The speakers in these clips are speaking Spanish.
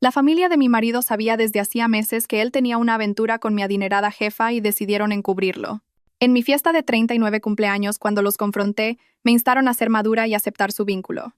La familia de mi marido sabía desde hacía meses que él tenía una aventura con mi adinerada jefa y decidieron encubrirlo. En mi fiesta de 39 cumpleaños, cuando los confronté, me instaron a ser madura y aceptar su vínculo.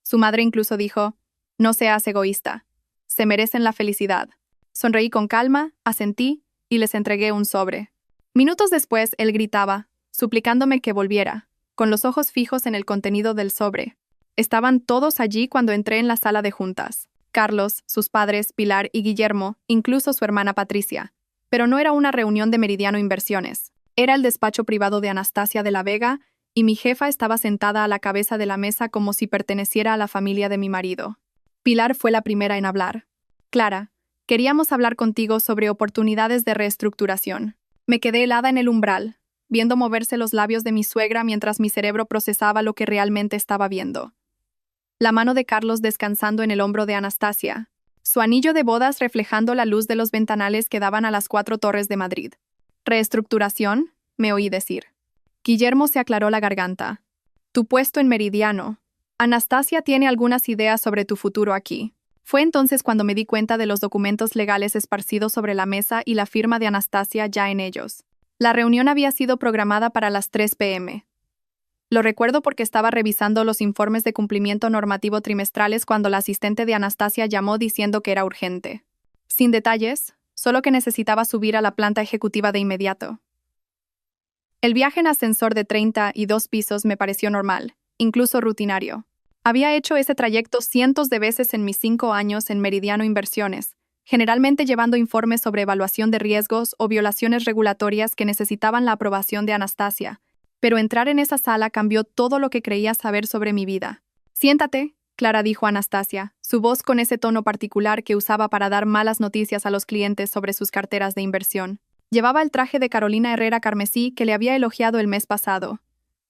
Su madre incluso dijo: «No seas egoísta. Se merecen la felicidad». Sonreí con calma, asentí y les entregué un sobre. Minutos después, él gritaba, suplicándome que volviera, con los ojos fijos en el contenido del sobre. Estaban todos allí cuando entré en la sala de juntas. Carlos, sus padres, Pilar y Guillermo, incluso su hermana Patricia. Pero no era una reunión de Meridiano Inversiones. Era el despacho privado de Anastasia de la Vega, y mi jefa estaba sentada a la cabeza de la mesa como si perteneciera a la familia de mi marido. Pilar fue la primera en hablar. «Clara, queríamos hablar contigo sobre oportunidades de reestructuración». Me quedé helada en el umbral, viendo moverse los labios de mi suegra mientras mi cerebro procesaba lo que realmente estaba viendo. La mano de Carlos descansando en el hombro de Anastasia, su anillo de bodas reflejando la luz de los ventanales que daban a las 4 torres de Madrid. «¿Reestructuración?», me oí decir. Guillermo se aclaró la garganta. «Tu puesto en Meridiano. Anastasia tiene algunas ideas sobre tu futuro aquí». Fue entonces cuando me di cuenta de los documentos legales esparcidos sobre la mesa y la firma de Anastasia ya en ellos. La reunión había sido programada para las 3 p.m. Lo recuerdo porque estaba revisando los informes de cumplimiento normativo trimestrales cuando la asistente de Anastasia llamó diciendo que era urgente. Sin detalles, solo que necesitaba subir a la planta ejecutiva de inmediato. El viaje en ascensor de 32 pisos me pareció normal, incluso rutinario. Había hecho ese trayecto cientos de veces en mis 5 años en Meridiano Inversiones, generalmente llevando informes sobre evaluación de riesgos o violaciones regulatorias que necesitaban la aprobación de Anastasia. Pero entrar en esa sala cambió todo lo que creía saber sobre mi vida. «Siéntate», Clara dijo a Anastasia, su voz con ese tono particular que usaba para dar malas noticias a los clientes sobre sus carteras de inversión. Llevaba el traje de Carolina Herrera carmesí que le había elogiado el mes pasado,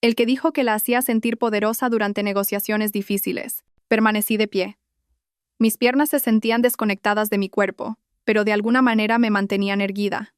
el que dijo que la hacía sentir poderosa durante negociaciones difíciles. Permanecí de pie. Mis piernas se sentían desconectadas de mi cuerpo, pero de alguna manera me mantenían erguida.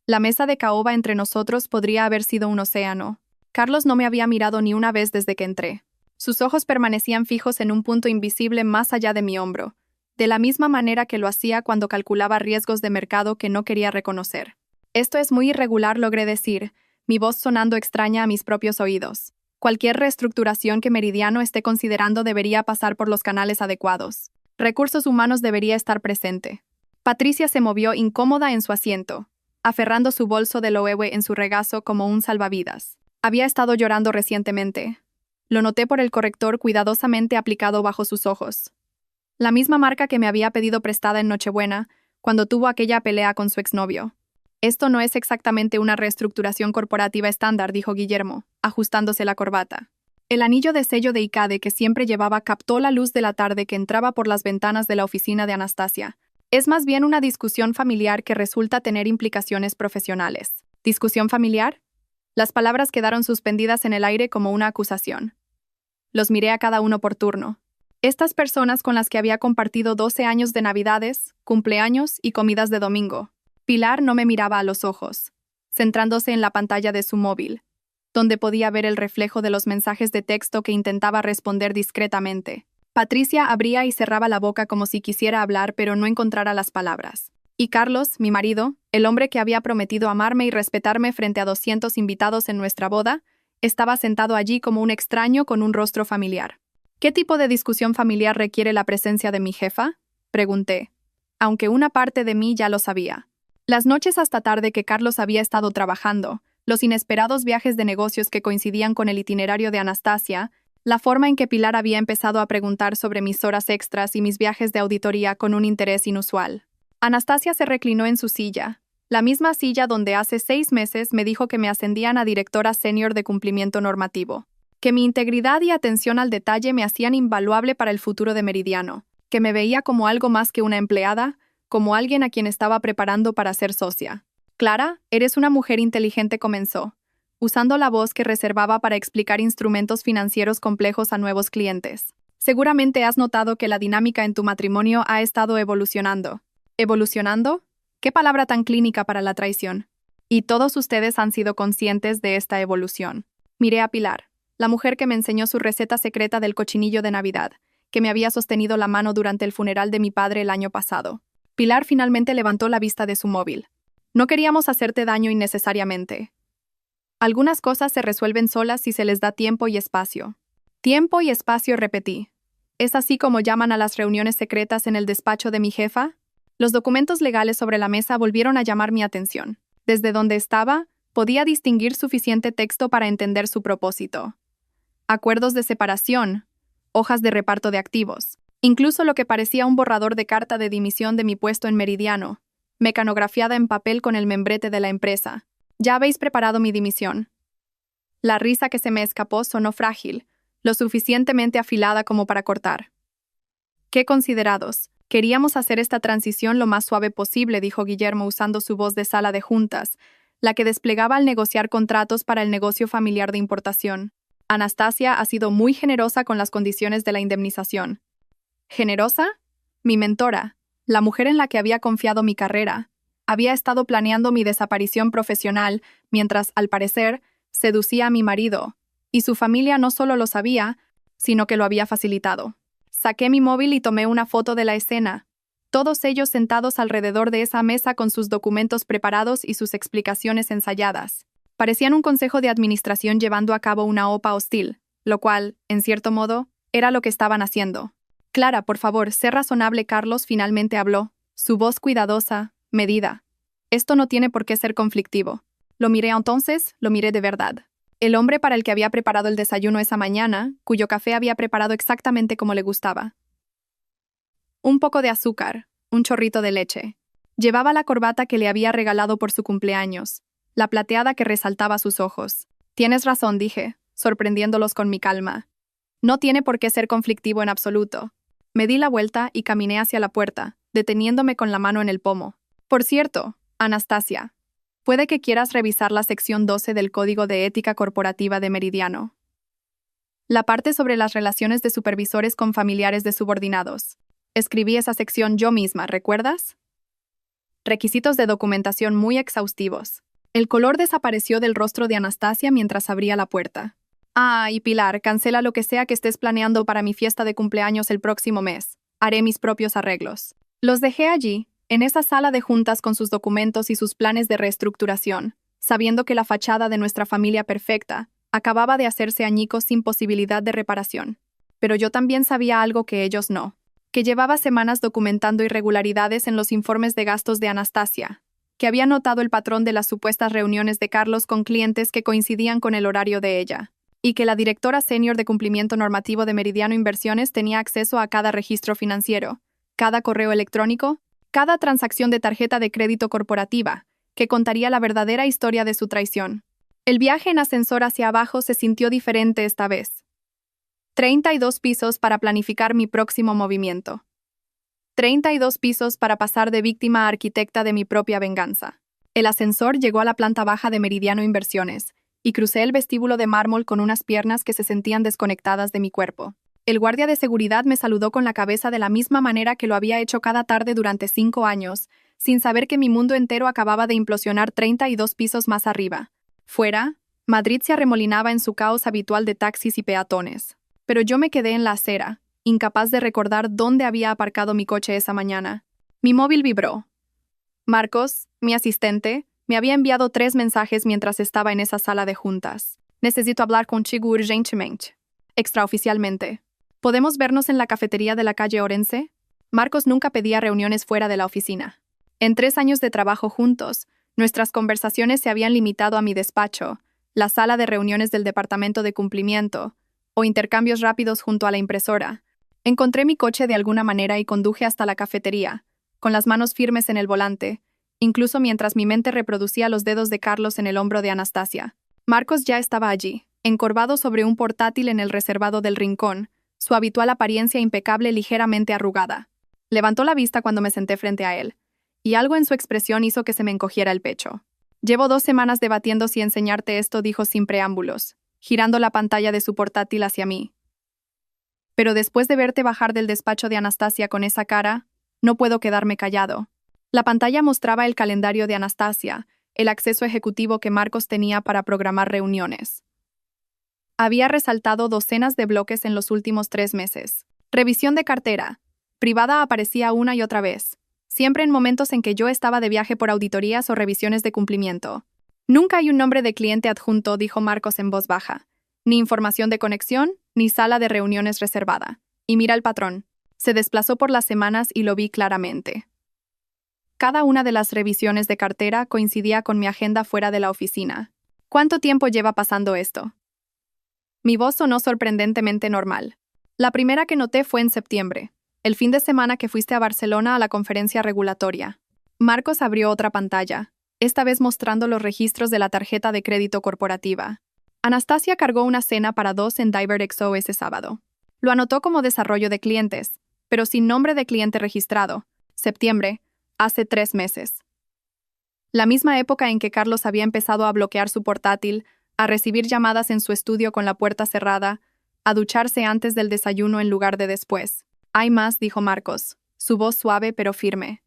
La mesa de caoba entre nosotros podría haber sido un océano. Carlos no me había mirado ni una vez desde que entré. Sus ojos permanecían fijos en un punto invisible más allá de mi hombro, de la misma manera que lo hacía cuando calculaba riesgos de mercado que no quería reconocer. «Esto es muy irregular», logré decir, mi voz sonando extraña a mis propios oídos. «Cualquier reestructuración que Meridiano esté considerando debería pasar por los canales adecuados. Recursos humanos debería estar presente». Patricia se movió incómoda en su asiento, aferrando su bolso de Loewe en su regazo como un salvavidas. Había estado llorando recientemente. Lo noté por el corrector cuidadosamente aplicado bajo sus ojos. La misma marca que me había pedido prestada en Nochebuena, cuando tuvo aquella pelea con su exnovio. «Esto no es exactamente una reestructuración corporativa estándar», dijo Guillermo, ajustándose la corbata. El anillo de sello de ICADE que siempre llevaba captó la luz de la tarde que entraba por las ventanas de la oficina de Anastasia. «Es más bien una discusión familiar que resulta tener implicaciones profesionales». «¿Discusión familiar?». Las palabras quedaron suspendidas en el aire como una acusación. Los miré a cada uno por turno. Estas personas con las que había compartido 12 años de Navidades, cumpleaños y comidas de domingo. Pilar no me miraba a los ojos, centrándose en la pantalla de su móvil, donde podía ver el reflejo de los mensajes de texto que intentaba responder discretamente. Patricia abría y cerraba la boca como si quisiera hablar, pero no encontrara las palabras. Y Carlos, mi marido, el hombre que había prometido amarme y respetarme frente a 200 invitados en nuestra boda, estaba sentado allí como un extraño con un rostro familiar. «¿Qué tipo de discusión familiar requiere la presencia de mi jefa?», pregunté, aunque una parte de mí ya lo sabía. Las noches hasta tarde que Carlos había estado trabajando, los inesperados viajes de negocios que coincidían con el itinerario de Anastasia, la forma en que Pilar había empezado a preguntar sobre mis horas extras y mis viajes de auditoría con un interés inusual. Anastasia se reclinó en su silla, la misma silla donde hace 6 meses me dijo que me ascendían a directora senior de cumplimiento normativo, que mi integridad y atención al detalle me hacían invaluable para el futuro de Meridiano, que me veía como algo más que una empleada, como alguien a quien estaba preparando para ser socia. «Clara, eres una mujer inteligente», comenzó, usando la voz que reservaba para explicar instrumentos financieros complejos a nuevos clientes. «Seguramente has notado que la dinámica en tu matrimonio ha estado evolucionando». ¿Evolucionando? ¿Qué palabra tan clínica para la traición? Y todos ustedes han sido conscientes de esta evolución. Miré a Pilar, la mujer que me enseñó su receta secreta del cochinillo de Navidad, que me había sostenido la mano durante el funeral de mi padre el año pasado. Pilar finalmente levantó la vista de su móvil. No queríamos hacerte daño innecesariamente. Algunas cosas se resuelven solas si se les da tiempo y espacio. Tiempo y espacio, repetí. ¿Es así como llaman a las reuniones secretas en el despacho de mi jefa? Los documentos legales sobre la mesa volvieron a llamar mi atención. Desde donde estaba, podía distinguir suficiente texto para entender su propósito. Acuerdos de separación, hojas de reparto de activos, incluso lo que parecía un borrador de carta de dimisión de mi puesto en Meridiano, mecanografiada en papel con el membrete de la empresa. Ya habéis preparado mi dimisión. La risa que se me escapó sonó frágil, lo suficientemente afilada como para cortar. Qué considerados. Queríamos hacer esta transición lo más suave posible, dijo Guillermo usando su voz de sala de juntas, la que desplegaba al negociar contratos para el negocio familiar de importación. Anastasia ha sido muy generosa con las condiciones de la indemnización. ¿Generosa? Mi mentora, la mujer en la que había confiado mi carrera, había estado planeando mi desaparición profesional mientras, al parecer, seducía a mi marido, y su familia no solo lo sabía, sino que lo había facilitado. Saqué mi móvil y tomé una foto de la escena, todos ellos sentados alrededor de esa mesa con sus documentos preparados y sus explicaciones ensayadas. Parecían un consejo de administración llevando a cabo una OPA hostil, lo cual, en cierto modo, era lo que estaban haciendo. Clara, por favor, sé razonable, Carlos finalmente habló, su voz cuidadosa, medida. Esto no tiene por qué ser conflictivo. Lo miré entonces, lo miré de verdad. El hombre para el que había preparado el desayuno esa mañana, cuyo café había preparado exactamente como le gustaba. Un poco de azúcar, un chorrito de leche. Llevaba la corbata que le había regalado por su cumpleaños, la plateada que resaltaba sus ojos. Tienes razón, dije, sorprendiéndolos con mi calma. No tiene por qué ser conflictivo en absoluto. Me di la vuelta y caminé hacia la puerta, deteniéndome con la mano en el pomo. Por cierto, Anastasia, puede que quieras revisar la sección 12 del Código de Ética Corporativa de Meridiano. La parte sobre las relaciones de supervisores con familiares de subordinados. Escribí esa sección yo misma, ¿recuerdas? Requisitos de documentación muy exhaustivos. El color desapareció del rostro de Anastasia mientras abría la puerta. Ah, y Pilar, cancela lo que sea que estés planeando para mi fiesta de cumpleaños el próximo mes. Haré mis propios arreglos. Los dejé allí, en esa sala de juntas con sus documentos y sus planes de reestructuración, sabiendo que la fachada de nuestra familia perfecta acababa de hacerse añicos sin posibilidad de reparación. Pero yo también sabía algo que ellos no, que llevaba semanas documentando irregularidades en los informes de gastos de Anastasia, que había notado el patrón de las supuestas reuniones de Carlos con clientes que coincidían con el horario de ella, y que la directora senior de cumplimiento normativo de Meridiano Inversiones tenía acceso a cada registro financiero, cada correo electrónico, cada transacción de tarjeta de crédito corporativa, que contaría la verdadera historia de su traición. El viaje en ascensor hacia abajo se sintió diferente esta vez. 32 pisos para planificar mi próximo movimiento. 32 pisos para pasar de víctima a arquitecta de mi propia venganza. El ascensor llegó a la planta baja de Meridiano Inversiones, y crucé el vestíbulo de mármol con unas piernas que se sentían desconectadas de mi cuerpo. El guardia de seguridad me saludó con la cabeza de la misma manera que lo había hecho cada tarde durante 5 años, sin saber que mi mundo entero acababa de implosionar 32 pisos más arriba. Fuera, Madrid se arremolinaba en su caos habitual de taxis y peatones. Pero yo me quedé en la acera, incapaz de recordar dónde había aparcado mi coche esa mañana. Mi móvil vibró. Marcos, mi asistente, me había enviado 3 mensajes mientras estaba en esa sala de juntas. Necesito hablar contigo urgentemente. Extraoficialmente. ¿Podemos vernos en la cafetería de la calle Orense? Marcos nunca pedía reuniones fuera de la oficina. En 3 años de trabajo juntos, nuestras conversaciones se habían limitado a mi despacho, la sala de reuniones del departamento de cumplimiento, o intercambios rápidos junto a la impresora. Encontré mi coche de alguna manera y conduje hasta la cafetería, con las manos firmes en el volante, incluso mientras mi mente reproducía los dedos de Carlos en el hombro de Anastasia. Marcos ya estaba allí, encorvado sobre un portátil en el reservado del rincón, su habitual apariencia impecable ligeramente arrugada. Levantó la vista cuando me senté frente a él, y algo en su expresión hizo que se me encogiera el pecho. Llevo 2 semanas debatiendo si enseñarte esto, dijo sin preámbulos, girando la pantalla de su portátil hacia mí. Pero después de verte bajar del despacho de Anastasia con esa cara, no puedo quedarme callado. La pantalla mostraba el calendario de Anastasia, el acceso ejecutivo que Marcos tenía para programar reuniones. Había resaltado docenas de bloques en los últimos 3 meses. Revisión de cartera. Privada aparecía una y otra vez, siempre en momentos en que yo estaba de viaje por auditorías o revisiones de cumplimiento. Nunca hay un nombre de cliente adjunto, dijo Marcos en voz baja. Ni información de conexión, ni sala de reuniones reservada. Y mira el patrón. Se desplazó por las semanas y lo vi claramente. Cada una de las revisiones de cartera coincidía con mi agenda fuera de la oficina. ¿Cuánto tiempo lleva pasando esto? Mi voz sonó sorprendentemente normal. La primera que noté fue en septiembre, el fin de semana que fuiste a Barcelona a la conferencia regulatoria. Marcos abrió otra pantalla, esta vez mostrando los registros de la tarjeta de crédito corporativa. Anastasia cargó una cena para dos en DiverXO ese sábado. Lo anotó como desarrollo de clientes, pero sin nombre de cliente registrado. Septiembre, hace 3 meses. La misma época en que Carlos había empezado a bloquear su portátil, a recibir llamadas en su estudio con la puerta cerrada, a ducharse antes del desayuno en lugar de después. Hay más, dijo Marcos, su voz suave pero firme.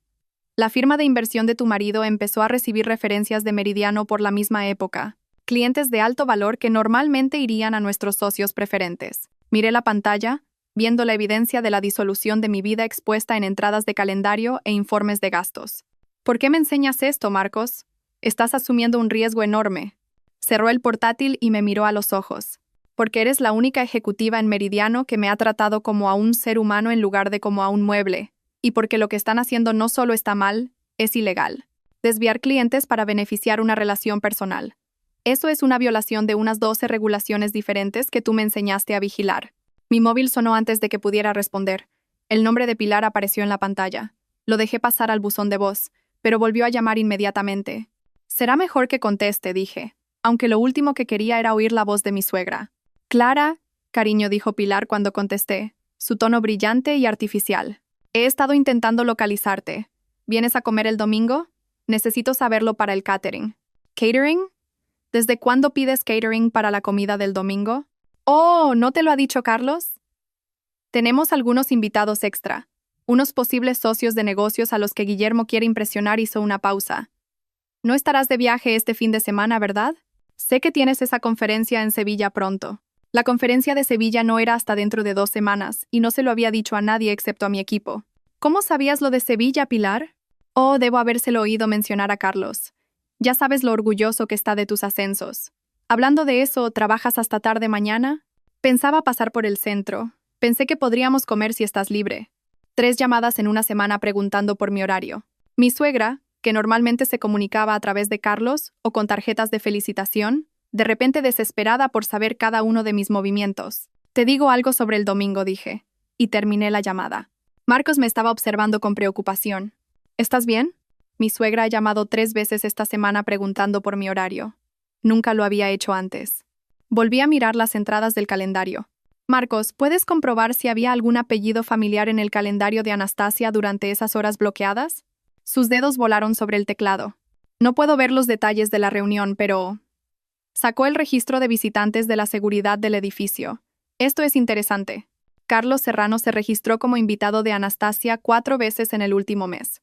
La firma de inversión de tu marido empezó a recibir referencias de Meridiano por la misma época. Clientes de alto valor que normalmente irían a nuestros socios preferentes. Miré la pantalla, viendo la evidencia de la disolución de mi vida expuesta en entradas de calendario e informes de gastos. ¿Por qué me enseñas esto, Marcos? Estás asumiendo un riesgo enorme. Cerró el portátil y me miró a los ojos. Porque eres la única ejecutiva en Meridiano que me ha tratado como a un ser humano en lugar de como a un mueble. Y porque lo que están haciendo no solo está mal, es ilegal. Desviar clientes para beneficiar una relación personal. Eso es una violación de unas 12 regulaciones diferentes que tú me enseñaste a vigilar. Mi móvil sonó antes de que pudiera responder. El nombre de Pilar apareció en la pantalla. Lo dejé pasar al buzón de voz, pero volvió a llamar inmediatamente. Será mejor que conteste, dije, aunque lo último que quería era oír la voz de mi suegra. Clara, cariño, dijo Pilar cuando contesté, su tono brillante y artificial. He estado intentando localizarte. ¿Vienes a comer el domingo? Necesito saberlo para el catering. ¿Catering? ¿Desde cuándo pides catering para la comida del domingo? Oh, ¿no te lo ha dicho Carlos? Tenemos algunos invitados extra. Unos posibles socios de negocios a los que Guillermo quiere impresionar. Hizo una pausa. No estarás de viaje este fin de semana, ¿verdad? Sé que tienes esa conferencia en Sevilla pronto. La conferencia de Sevilla no era hasta dentro de 2 semanas, y no se lo había dicho a nadie excepto a mi equipo. ¿Cómo sabías lo de Sevilla, Pilar? Oh, debo habérselo oído mencionar a Carlos. Ya sabes lo orgulloso que está de tus ascensos. Hablando de eso, ¿trabajas hasta tarde mañana? Pensaba pasar por el centro. Pensé que podríamos comer si estás libre. 3 llamadas en una semana preguntando por mi horario. Mi suegra, que normalmente se comunicaba a través de Carlos o con tarjetas de felicitación, de repente desesperada por saber cada uno de mis movimientos. Te digo algo sobre el domingo, dije, y terminé la llamada. Marcos me estaba observando con preocupación. ¿Estás bien? Mi suegra ha llamado 3 veces esta semana preguntando por mi horario. Nunca lo había hecho antes. Volví a mirar las entradas del calendario. Marcos, ¿puedes comprobar si había algún apellido familiar en el calendario de Anastasia durante esas horas bloqueadas? Sus dedos volaron sobre el teclado. No puedo ver los detalles de la reunión, pero... Sacó el registro de visitantes de la seguridad del edificio. Esto es interesante. Carlos Serrano se registró como invitado de Anastasia 4 veces en el último mes.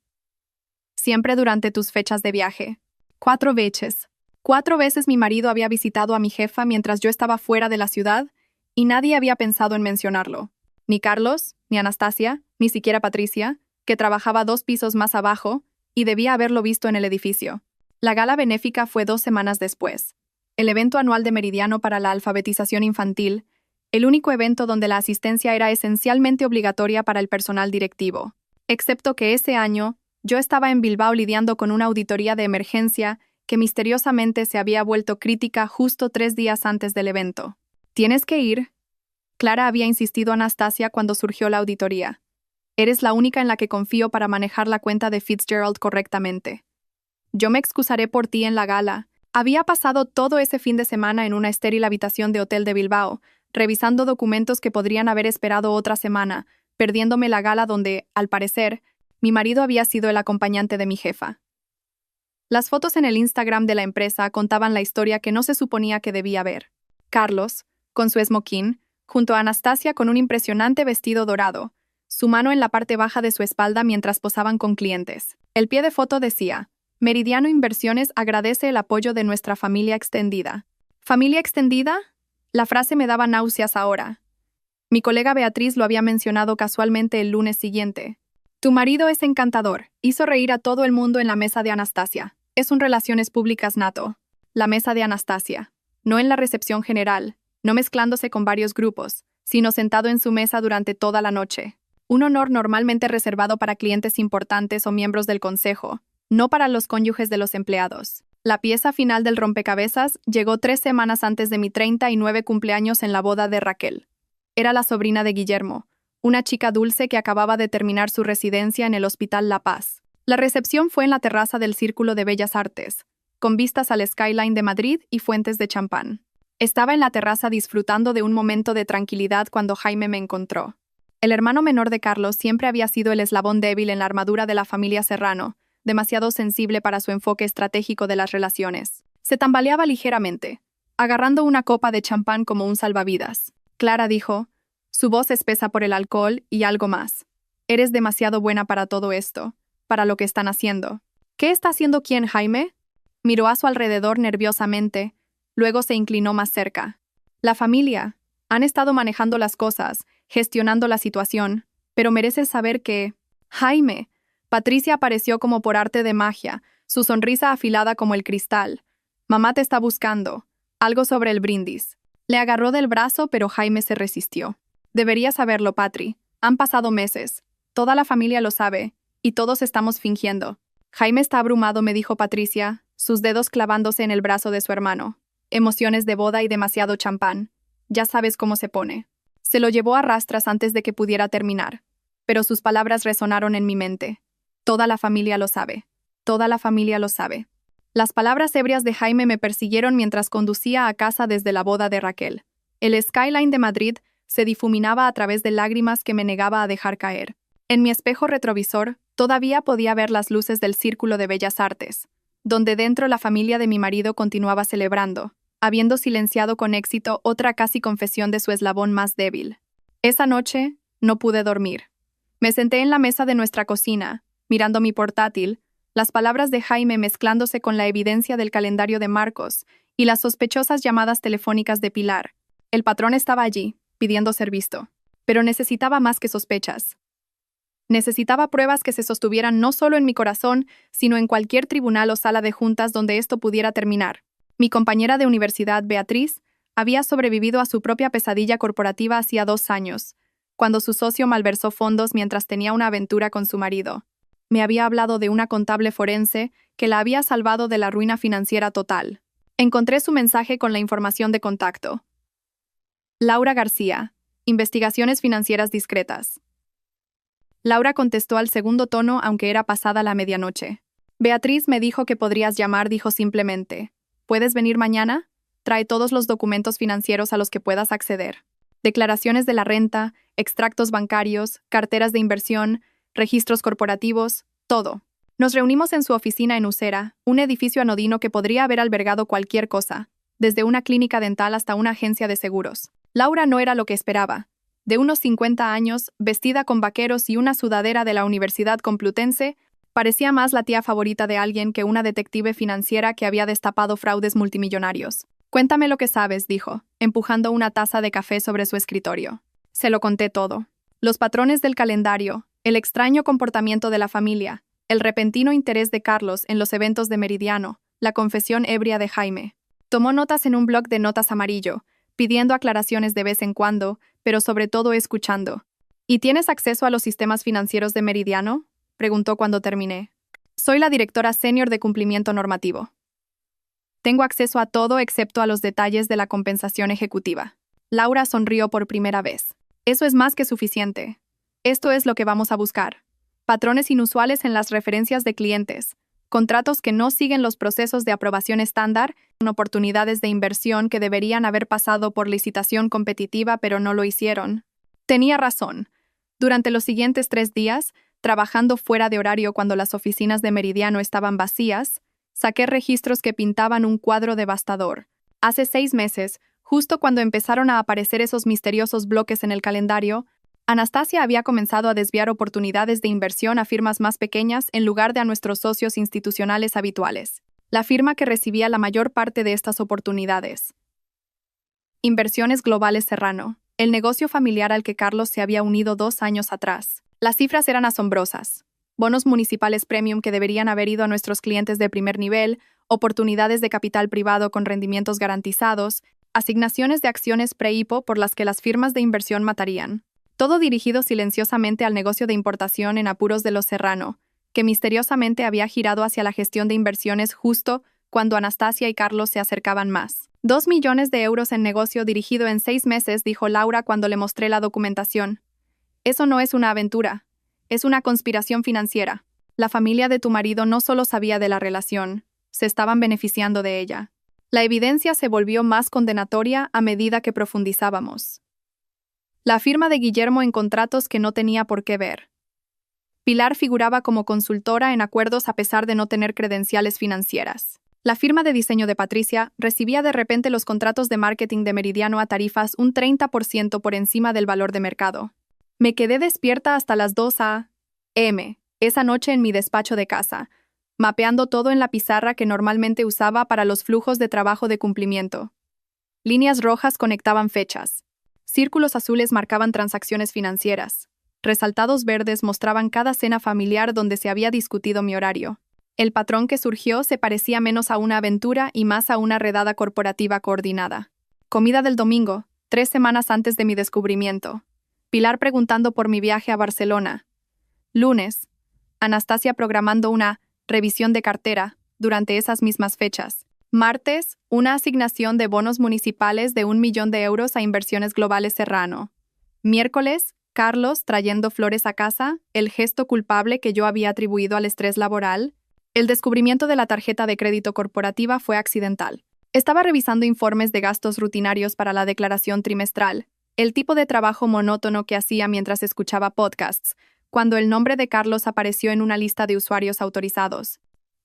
Siempre durante tus fechas de viaje. 4 veces. 4 veces mi marido había visitado a mi jefa mientras yo estaba fuera de la ciudad y nadie había pensado en mencionarlo. Ni Carlos, ni Anastasia, ni siquiera Patricia, que trabajaba 2 pisos más abajo y debía haberlo visto en el edificio. La gala benéfica fue 2 semanas después. El evento anual de Meridiano para la alfabetización infantil, el único evento donde la asistencia era esencialmente obligatoria para el personal directivo. Excepto que ese año, yo estaba en Bilbao lidiando con una auditoría de emergencia que misteriosamente se había vuelto crítica justo 3 días antes del evento. ¿Tienes que ir? Clara había insistido a Anastasia cuando surgió la auditoría. Eres la única en la que confío para manejar la cuenta de Fitzgerald correctamente. Yo me excusaré por ti en la gala. Había pasado todo ese fin de semana en una estéril habitación de hotel de Bilbao, revisando documentos que podrían haber esperado otra semana, perdiéndome la gala donde, al parecer, mi marido había sido el acompañante de mi jefa. Las fotos en el Instagram de la empresa contaban la historia que no se suponía que debía ver. Carlos, con su smoking, junto a Anastasia con un impresionante vestido dorado, su mano en la parte baja de su espalda mientras posaban con clientes. El pie de foto decía: Meridiano Inversiones agradece el apoyo de nuestra familia extendida. ¿Familia extendida? La frase me daba náuseas ahora. Mi colega Beatriz lo había mencionado casualmente el lunes siguiente. Tu marido es encantador. Hizo reír a todo el mundo en la mesa de Anastasia. Es un relaciones públicas nato. La mesa de Anastasia. No en la recepción general, no mezclándose con varios grupos, sino sentado en su mesa durante toda la noche. Un honor normalmente reservado para clientes importantes o miembros del consejo, no para los cónyuges de los empleados. La pieza final del rompecabezas llegó 3 semanas antes de mi 39 cumpleaños en la boda de Raquel. Era la sobrina de Guillermo, una chica dulce que acababa de terminar su residencia en el Hospital La Paz. La recepción fue en la terraza del Círculo de Bellas Artes, con vistas al skyline de Madrid y fuentes de champán. Estaba en la terraza disfrutando de un momento de tranquilidad cuando Jaime me encontró. El hermano menor de Carlos siempre había sido el eslabón débil en la armadura de la familia Serrano, demasiado sensible para su enfoque estratégico de las relaciones. Se tambaleaba ligeramente, agarrando una copa de champán como un salvavidas. Clara dijo, su voz espesa por el alcohol y algo más. Eres demasiado buena para todo esto, para lo que están haciendo. ¿Qué está haciendo quién, Jaime? Miró a su alrededor nerviosamente, luego se inclinó más cerca. La familia. Han estado manejando las cosas, gestionando la situación, pero mereces saber que... Jaime. Patricia apareció como por arte de magia, su sonrisa afilada como el cristal. Mamá te está buscando. Algo sobre el brindis. Le agarró del brazo, pero Jaime se resistió. Deberías saberlo, Patri. Han pasado meses. Toda la familia lo sabe, y todos estamos fingiendo. Jaime está abrumado, me dijo Patricia, sus dedos clavándose en el brazo de su hermano. Emociones de boda y demasiado champán. Ya sabes cómo se pone. Se lo llevó a rastras antes de que pudiera terminar. Pero sus palabras resonaron en mi mente. Toda la familia lo sabe. Toda la familia lo sabe. Las palabras ebrias de Jaime me persiguieron mientras conducía a casa desde la boda de Raquel. El skyline de Madrid se difuminaba a través de lágrimas que me negaba a dejar caer. En mi espejo retrovisor, todavía podía ver las luces del Círculo de Bellas Artes, donde dentro la familia de mi marido continuaba celebrando, habiendo silenciado con éxito otra casi confesión de su eslabón más débil. Esa noche, no pude dormir. Me senté en la mesa de nuestra cocina, mirando mi portátil, las palabras de Jaime mezclándose con la evidencia del calendario de Marcos y las sospechosas llamadas telefónicas de Pilar. El patrón estaba allí, pidiendo ser visto. Pero necesitaba más que sospechas. Necesitaba pruebas que se sostuvieran no solo en mi corazón, sino en cualquier tribunal o sala de juntas donde esto pudiera terminar. Mi compañera de universidad, Beatriz, había sobrevivido a su propia pesadilla corporativa hacía 2 años, cuando su socio malversó fondos mientras tenía una aventura con su marido. Me había hablado de una contable forense que la había salvado de la ruina financiera total. Encontré su mensaje con la información de contacto. Laura García, Investigaciones Financieras Discretas. Laura contestó al segundo tono aunque era pasada la medianoche. Beatriz me dijo que podrías llamar, dijo simplemente. ¿Puedes venir mañana? Trae todos los documentos financieros a los que puedas acceder. Declaraciones de la renta, extractos bancarios, carteras de inversión, registros corporativos, todo. Nos reunimos en su oficina en Usera, un edificio anodino que podría haber albergado cualquier cosa, desde una clínica dental hasta una agencia de seguros. Laura no era lo que esperaba. De unos 50 años, vestida con vaqueros y una sudadera de la Universidad Complutense, parecía más la tía favorita de alguien que una detective financiera que había destapado fraudes multimillonarios. Cuéntame lo que sabes, dijo, empujando una taza de café sobre su escritorio. Se lo conté todo. Los patrones del calendario, el extraño comportamiento de la familia, el repentino interés de Carlos en los eventos de Meridiano, la confesión ebria de Jaime. Tomó notas en un bloc de notas amarillo, pidiendo aclaraciones de vez en cuando, pero sobre todo escuchando. ¿Y tienes acceso a los sistemas financieros de Meridiano?, preguntó cuando terminé. Soy la directora senior de cumplimiento normativo. Tengo acceso a todo excepto a los detalles de la compensación ejecutiva. Laura sonrió por primera vez. Eso es más que suficiente. Esto es lo que vamos a buscar. Patrones inusuales en las referencias de clientes, contratos que no siguen los procesos de aprobación estándar, oportunidades de inversión que deberían haber pasado por licitación competitiva pero no lo hicieron. Tenía razón. Durante los siguientes 3 días, trabajando fuera de horario cuando las oficinas de Meridiano estaban vacías, saqué registros que pintaban un cuadro devastador. Hace 6 meses, justo cuando empezaron a aparecer esos misteriosos bloques en el calendario, Anastasia había comenzado a desviar oportunidades de inversión a firmas más pequeñas en lugar de a nuestros socios institucionales habituales. La firma que recibía la mayor parte de estas oportunidades. Inversiones Globales Serrano. el negocio familiar al que Carlos se había unido 2 años atrás. Las cifras eran asombrosas. Bonos municipales premium que deberían haber ido a nuestros clientes de primer nivel, oportunidades de capital privado con rendimientos garantizados, asignaciones de acciones pre-IPO por las que las firmas de inversión matarían. Todo dirigido silenciosamente al negocio de importación en apuros de los Serrano, que misteriosamente había girado hacia la gestión de inversiones justo cuando Anastasia y Carlos se acercaban más. 2 millones de euros en negocio dirigido en 6 meses, dijo Laura cuando le mostré la documentación. Eso no es una aventura, es una conspiración financiera. La familia de tu marido no solo sabía de la relación, se estaban beneficiando de ella. La evidencia se volvió más condenatoria a medida que profundizábamos. La firma de Guillermo en contratos que no tenía por qué ver. Pilar figuraba como consultora en acuerdos a pesar de no tener credenciales financieras. La firma de diseño de Patricia recibía de repente los contratos de marketing de Meridiano a tarifas un 30% por encima del valor de mercado. Me quedé despierta hasta las 2 a.m. esa noche en mi despacho de casa, mapeando todo en la pizarra que normalmente usaba para los flujos de trabajo de cumplimiento. Líneas rojas conectaban fechas. Círculos azules marcaban transacciones financieras. Resaltados verdes mostraban cada cena familiar donde se había discutido mi horario. El patrón que surgió se parecía menos a una aventura y más a una redada corporativa coordinada. Comida del domingo, 3 semanas antes de mi descubrimiento. Pilar preguntando por mi viaje a Barcelona. Lunes, Anastasia programando una revisión de cartera durante esas mismas fechas. Martes, una asignación de bonos municipales de 1 millón de euros a Inversiones Globales Serrano. Miércoles, Carlos trayendo flores a casa, el gesto culpable que yo había atribuido al estrés laboral. El descubrimiento de la tarjeta de crédito corporativa fue accidental. Estaba revisando informes de gastos rutinarios para la declaración trimestral, el tipo de trabajo monótono que hacía mientras escuchaba podcasts, cuando el nombre de Carlos apareció en una lista de usuarios autorizados.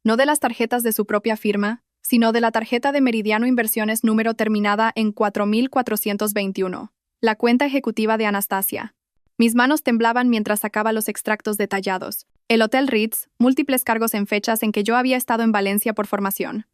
No de las tarjetas de su propia firma, sino de la tarjeta de Meridiano Inversiones número terminada en 4421, la cuenta ejecutiva de Anastasia. Mis manos temblaban mientras sacaba los extractos detallados. El Hotel Ritz, múltiples cargos en fechas en que yo había estado en Valencia por formación.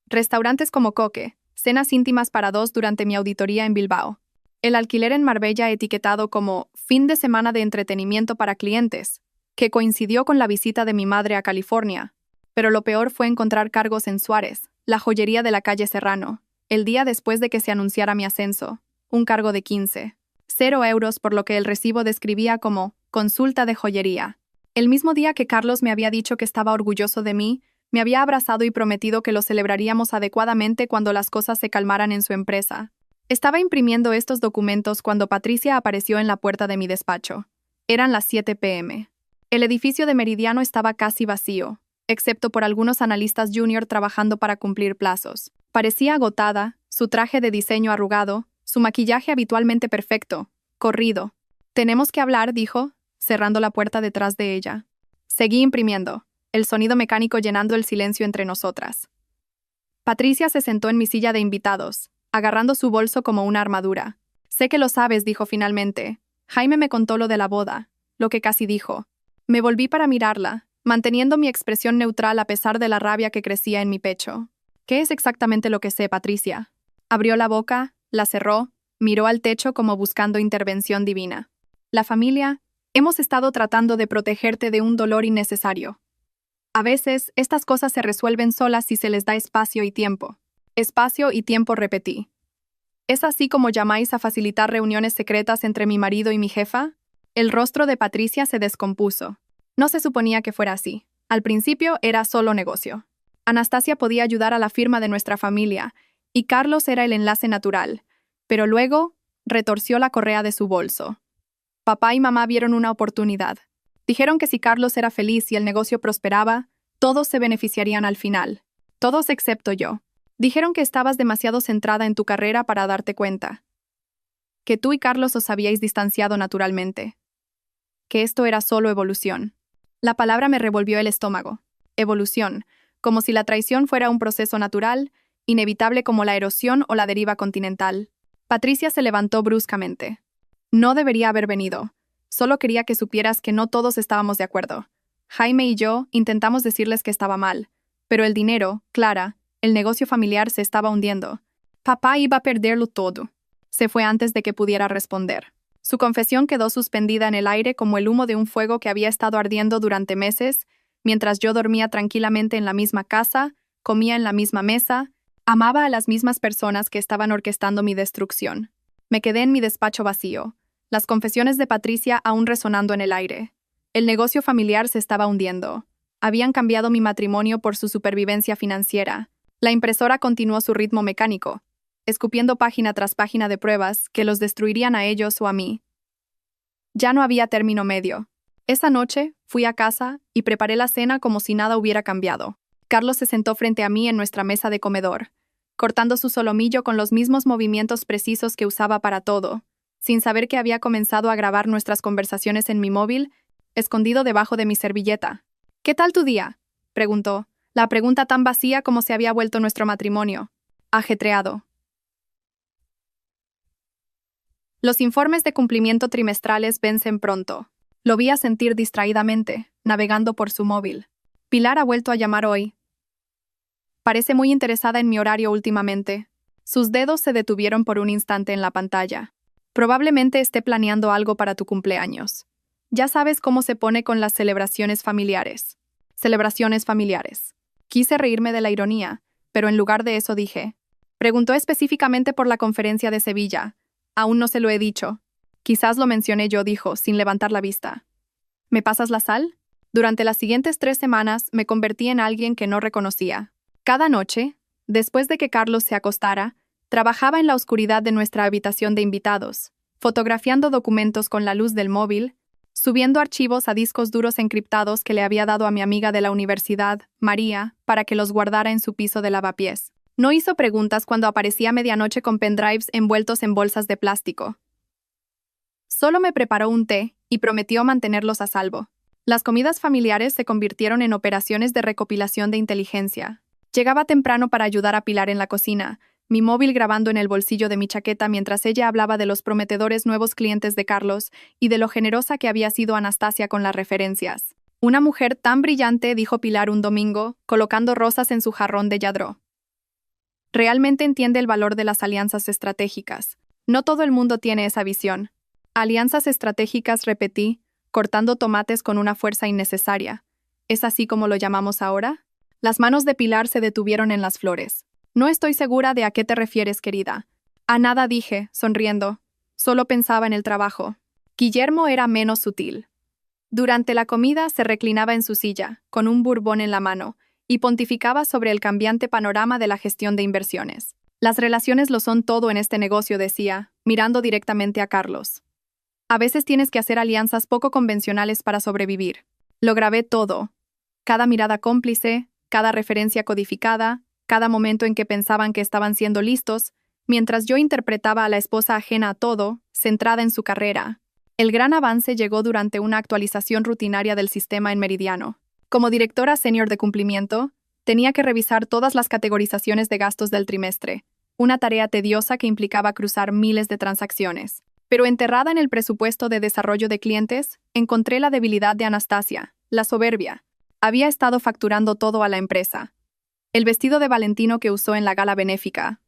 Restaurantes como Coque, cenas íntimas para 2 durante mi auditoría en Bilbao. El alquiler en Marbella etiquetado como fin de semana de entretenimiento para clientes, que coincidió con la visita de mi madre a California. Pero lo peor fue encontrar cargos en Suárez, la joyería de la calle Serrano, el día después de que se anunciara mi ascenso, un cargo de 0 euros por lo que el recibo describía como consulta de joyería. El mismo día que Carlos me había dicho que estaba orgulloso de mí, me había abrazado y prometido que lo celebraríamos adecuadamente cuando las cosas se calmaran en su empresa. Estaba imprimiendo estos documentos cuando Patricia apareció en la puerta de mi despacho. Eran las 7 p.m. El edificio de Meridiano estaba casi vacío, excepto por algunos analistas junior trabajando para cumplir plazos. Parecía agotada, su traje de diseño arrugado, su maquillaje habitualmente perfecto, corrido. «Tenemos que hablar», dijo, cerrando la puerta detrás de ella. Seguí imprimiendo, el sonido mecánico llenando el silencio entre nosotras. Patricia se sentó en mi silla de invitados, agarrando su bolso como una armadura. «Sé que lo sabes», dijo finalmente. «Jaime me contó lo de la boda», lo que casi dijo. Me volví para mirarla, manteniendo mi expresión neutral a pesar de la rabia que crecía en mi pecho. «¿Qué es exactamente lo que sé, Patricia?» Abrió la boca, la cerró, miró al techo como buscando intervención divina. «La familia, hemos estado tratando de protegerte de un dolor innecesario. A veces, estas cosas se resuelven solas si se les da espacio y tiempo». Espacio y tiempo, repetí. ¿Es así como llamáis a facilitar reuniones secretas entre mi marido y mi jefa? El rostro de Patricia se descompuso. No se suponía que fuera así. Al principio era solo negocio. Anastasia podía ayudar a la firma de nuestra familia, y Carlos era el enlace natural. Pero luego, retorció la correa de su bolso. Papá y mamá vieron una oportunidad. Dijeron que si Carlos era feliz y el negocio prosperaba, todos se beneficiarían al final. Todos excepto yo. Dijeron que estabas demasiado centrada en tu carrera para darte cuenta. Que tú y Carlos os habíais distanciado naturalmente. Que esto era solo evolución. La palabra me revolvió el estómago. Evolución, como si la traición fuera un proceso natural, inevitable como la erosión o la deriva continental. Patricia se levantó bruscamente. No debería haber venido. Solo quería que supieras que no todos estábamos de acuerdo. Jaime y yo intentamos decirles que estaba mal, pero el dinero, Clara, el negocio familiar se estaba hundiendo. Papá iba a perderlo todo. Se fue antes de que pudiera responder. Su confesión quedó suspendida en el aire como el humo de un fuego que había estado ardiendo durante meses, mientras yo dormía tranquilamente en la misma casa, comía en la misma mesa, amaba a las mismas personas que estaban orquestando mi destrucción. Me quedé en mi despacho vacío, las confesiones de Patricia aún resonando en el aire. El negocio familiar se estaba hundiendo. Habían cambiado mi matrimonio por su supervivencia financiera. La impresora continuó su ritmo mecánico, escupiendo página tras página de pruebas que los destruirían a ellos o a mí. Ya no había término medio. Esa noche, fui a casa y preparé la cena como si nada hubiera cambiado. Carlos se sentó frente a mí en nuestra mesa de comedor, cortando su solomillo con los mismos movimientos precisos que usaba para todo, sin saber que había comenzado a grabar nuestras conversaciones en mi móvil, escondido debajo de mi servilleta. «¿Qué tal tu día?», preguntó, la pregunta tan vacía como se había vuelto nuestro matrimonio. «Ajetreado». Los informes de cumplimiento trimestrales vencen pronto. Lo vi asentir distraídamente, navegando por su móvil. «Pilar ha vuelto a llamar hoy. Parece muy interesada en mi horario últimamente». Sus dedos se detuvieron por un instante en la pantalla. «Probablemente esté planeando algo para tu cumpleaños. Ya sabes cómo se pone con las celebraciones familiares». Celebraciones familiares. Quise reírme de la ironía, pero en lugar de eso dije. Preguntó específicamente por la conferencia de Sevilla. «Aún no se lo he dicho». «Quizás lo mencioné yo», dijo, sin levantar la vista. «¿Me pasas la sal?». Durante las siguientes 3 semanas me convertí en alguien que no reconocía. Cada noche, después de que Carlos se acostara, trabajaba en la oscuridad de nuestra habitación de invitados, fotografiando documentos con la luz del móvil, subiendo archivos a discos duros encriptados que le había dado a mi amiga de la universidad, María, para que los guardara en su piso de lavapiés. No hizo preguntas cuando aparecía a medianoche con pendrives envueltos en bolsas de plástico. Solo me preparó un té y prometió mantenerlos a salvo. Las comidas familiares se convirtieron en operaciones de recopilación de inteligencia. Llegaba temprano para ayudar a Pilar en la cocina, mi móvil grabando en el bolsillo de mi chaqueta mientras ella hablaba de los prometedores nuevos clientes de Carlos y de lo generosa que había sido Anastasia con las referencias. «Una mujer tan brillante», dijo Pilar un domingo, colocando rosas en su jarrón de yadró. «Realmente entiende el valor de las alianzas estratégicas. No todo el mundo tiene esa visión». «Alianzas estratégicas», repetí, cortando tomates con una fuerza innecesaria. «¿Es así como lo llamamos ahora?». Las manos de Pilar se detuvieron en las flores. «No estoy segura de a qué te refieres, querida». «A nada», dije, sonriendo. Solo pensaba en el trabajo. Guillermo era menos sutil. Durante la comida se reclinaba en su silla, con un bourbon en la mano, y pontificaba sobre el cambiante panorama de la gestión de inversiones. «Las relaciones lo son todo en este negocio», decía, mirando directamente a Carlos. «A veces tienes que hacer alianzas poco convencionales para sobrevivir». Lo grabé todo. Cada mirada cómplice, cada referencia codificada, cada momento en que pensaban que estaban siendo listos, mientras yo interpretaba a la esposa ajena a todo, centrada en su carrera. El gran avance llegó durante una actualización rutinaria del sistema en Meridiano. Como directora senior de cumplimiento, tenía que revisar todas las categorizaciones de gastos del trimestre, una tarea tediosa que implicaba cruzar miles de transacciones. Pero enterrada en el presupuesto de desarrollo de clientes, encontré la debilidad de Anastasia, la soberbia. Había estado facturando todo a la empresa. El vestido de Valentino que usó en la gala benéfica.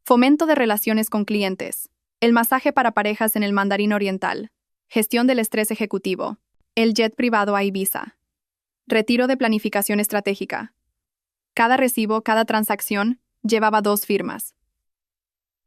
Fomento de relaciones con clientes. El masaje para parejas en el Mandarín Oriental. Gestión del estrés ejecutivo. El jet privado a Ibiza. Retiro de planificación estratégica. Cada recibo, cada transacción, llevaba 2 firmas.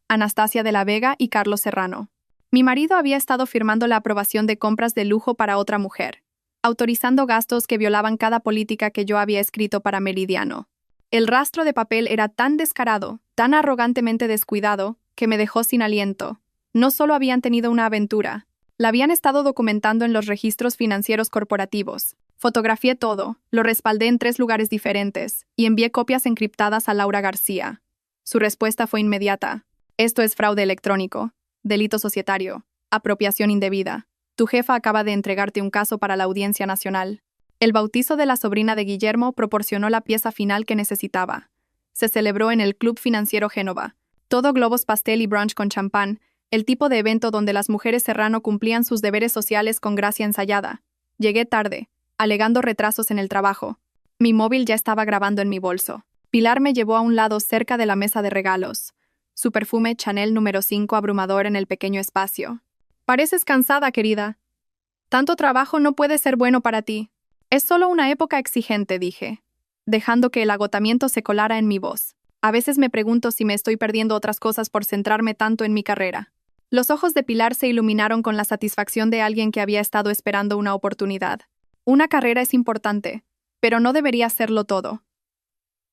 Anastasia de la Vega y Carlos Serrano. Mi marido había estado firmando la aprobación de compras de lujo para otra mujer, autorizando gastos que violaban cada política que yo había escrito para Meridiano. El rastro de papel era tan descarado, tan arrogantemente descuidado, que me dejó sin aliento. No solo habían tenido una aventura, la habían estado documentando en los registros financieros corporativos. Fotografié todo, lo respaldé en 3 lugares diferentes, y envié copias encriptadas a Laura García. Su respuesta fue inmediata. «Esto es fraude electrónico, delito societario, apropiación indebida. Tu jefa acaba de entregarte un caso para la Audiencia Nacional». El bautizo de la sobrina de Guillermo proporcionó la pieza final que necesitaba. Se celebró en el Club Financiero Génova. Todo globos pastel y brunch con champán, el tipo de evento donde las mujeres Serrano cumplían sus deberes sociales con gracia ensayada. Llegué tarde, alegando retrasos en el trabajo. Mi móvil ya estaba grabando en mi bolso. Pilar me llevó a un lado cerca de la mesa de regalos. su perfume Chanel número 5 abrumador en el pequeño espacio. Pareces cansada, querida. Tanto trabajo no puede ser bueno para ti. Es solo una época exigente, dije, dejando que el agotamiento se colara en mi voz. A veces me pregunto si me estoy perdiendo otras cosas por centrarme tanto en mi carrera. Los ojos de Pilar se iluminaron con la satisfacción de alguien que había estado esperando una oportunidad. Una carrera es importante, pero no debería serlo todo.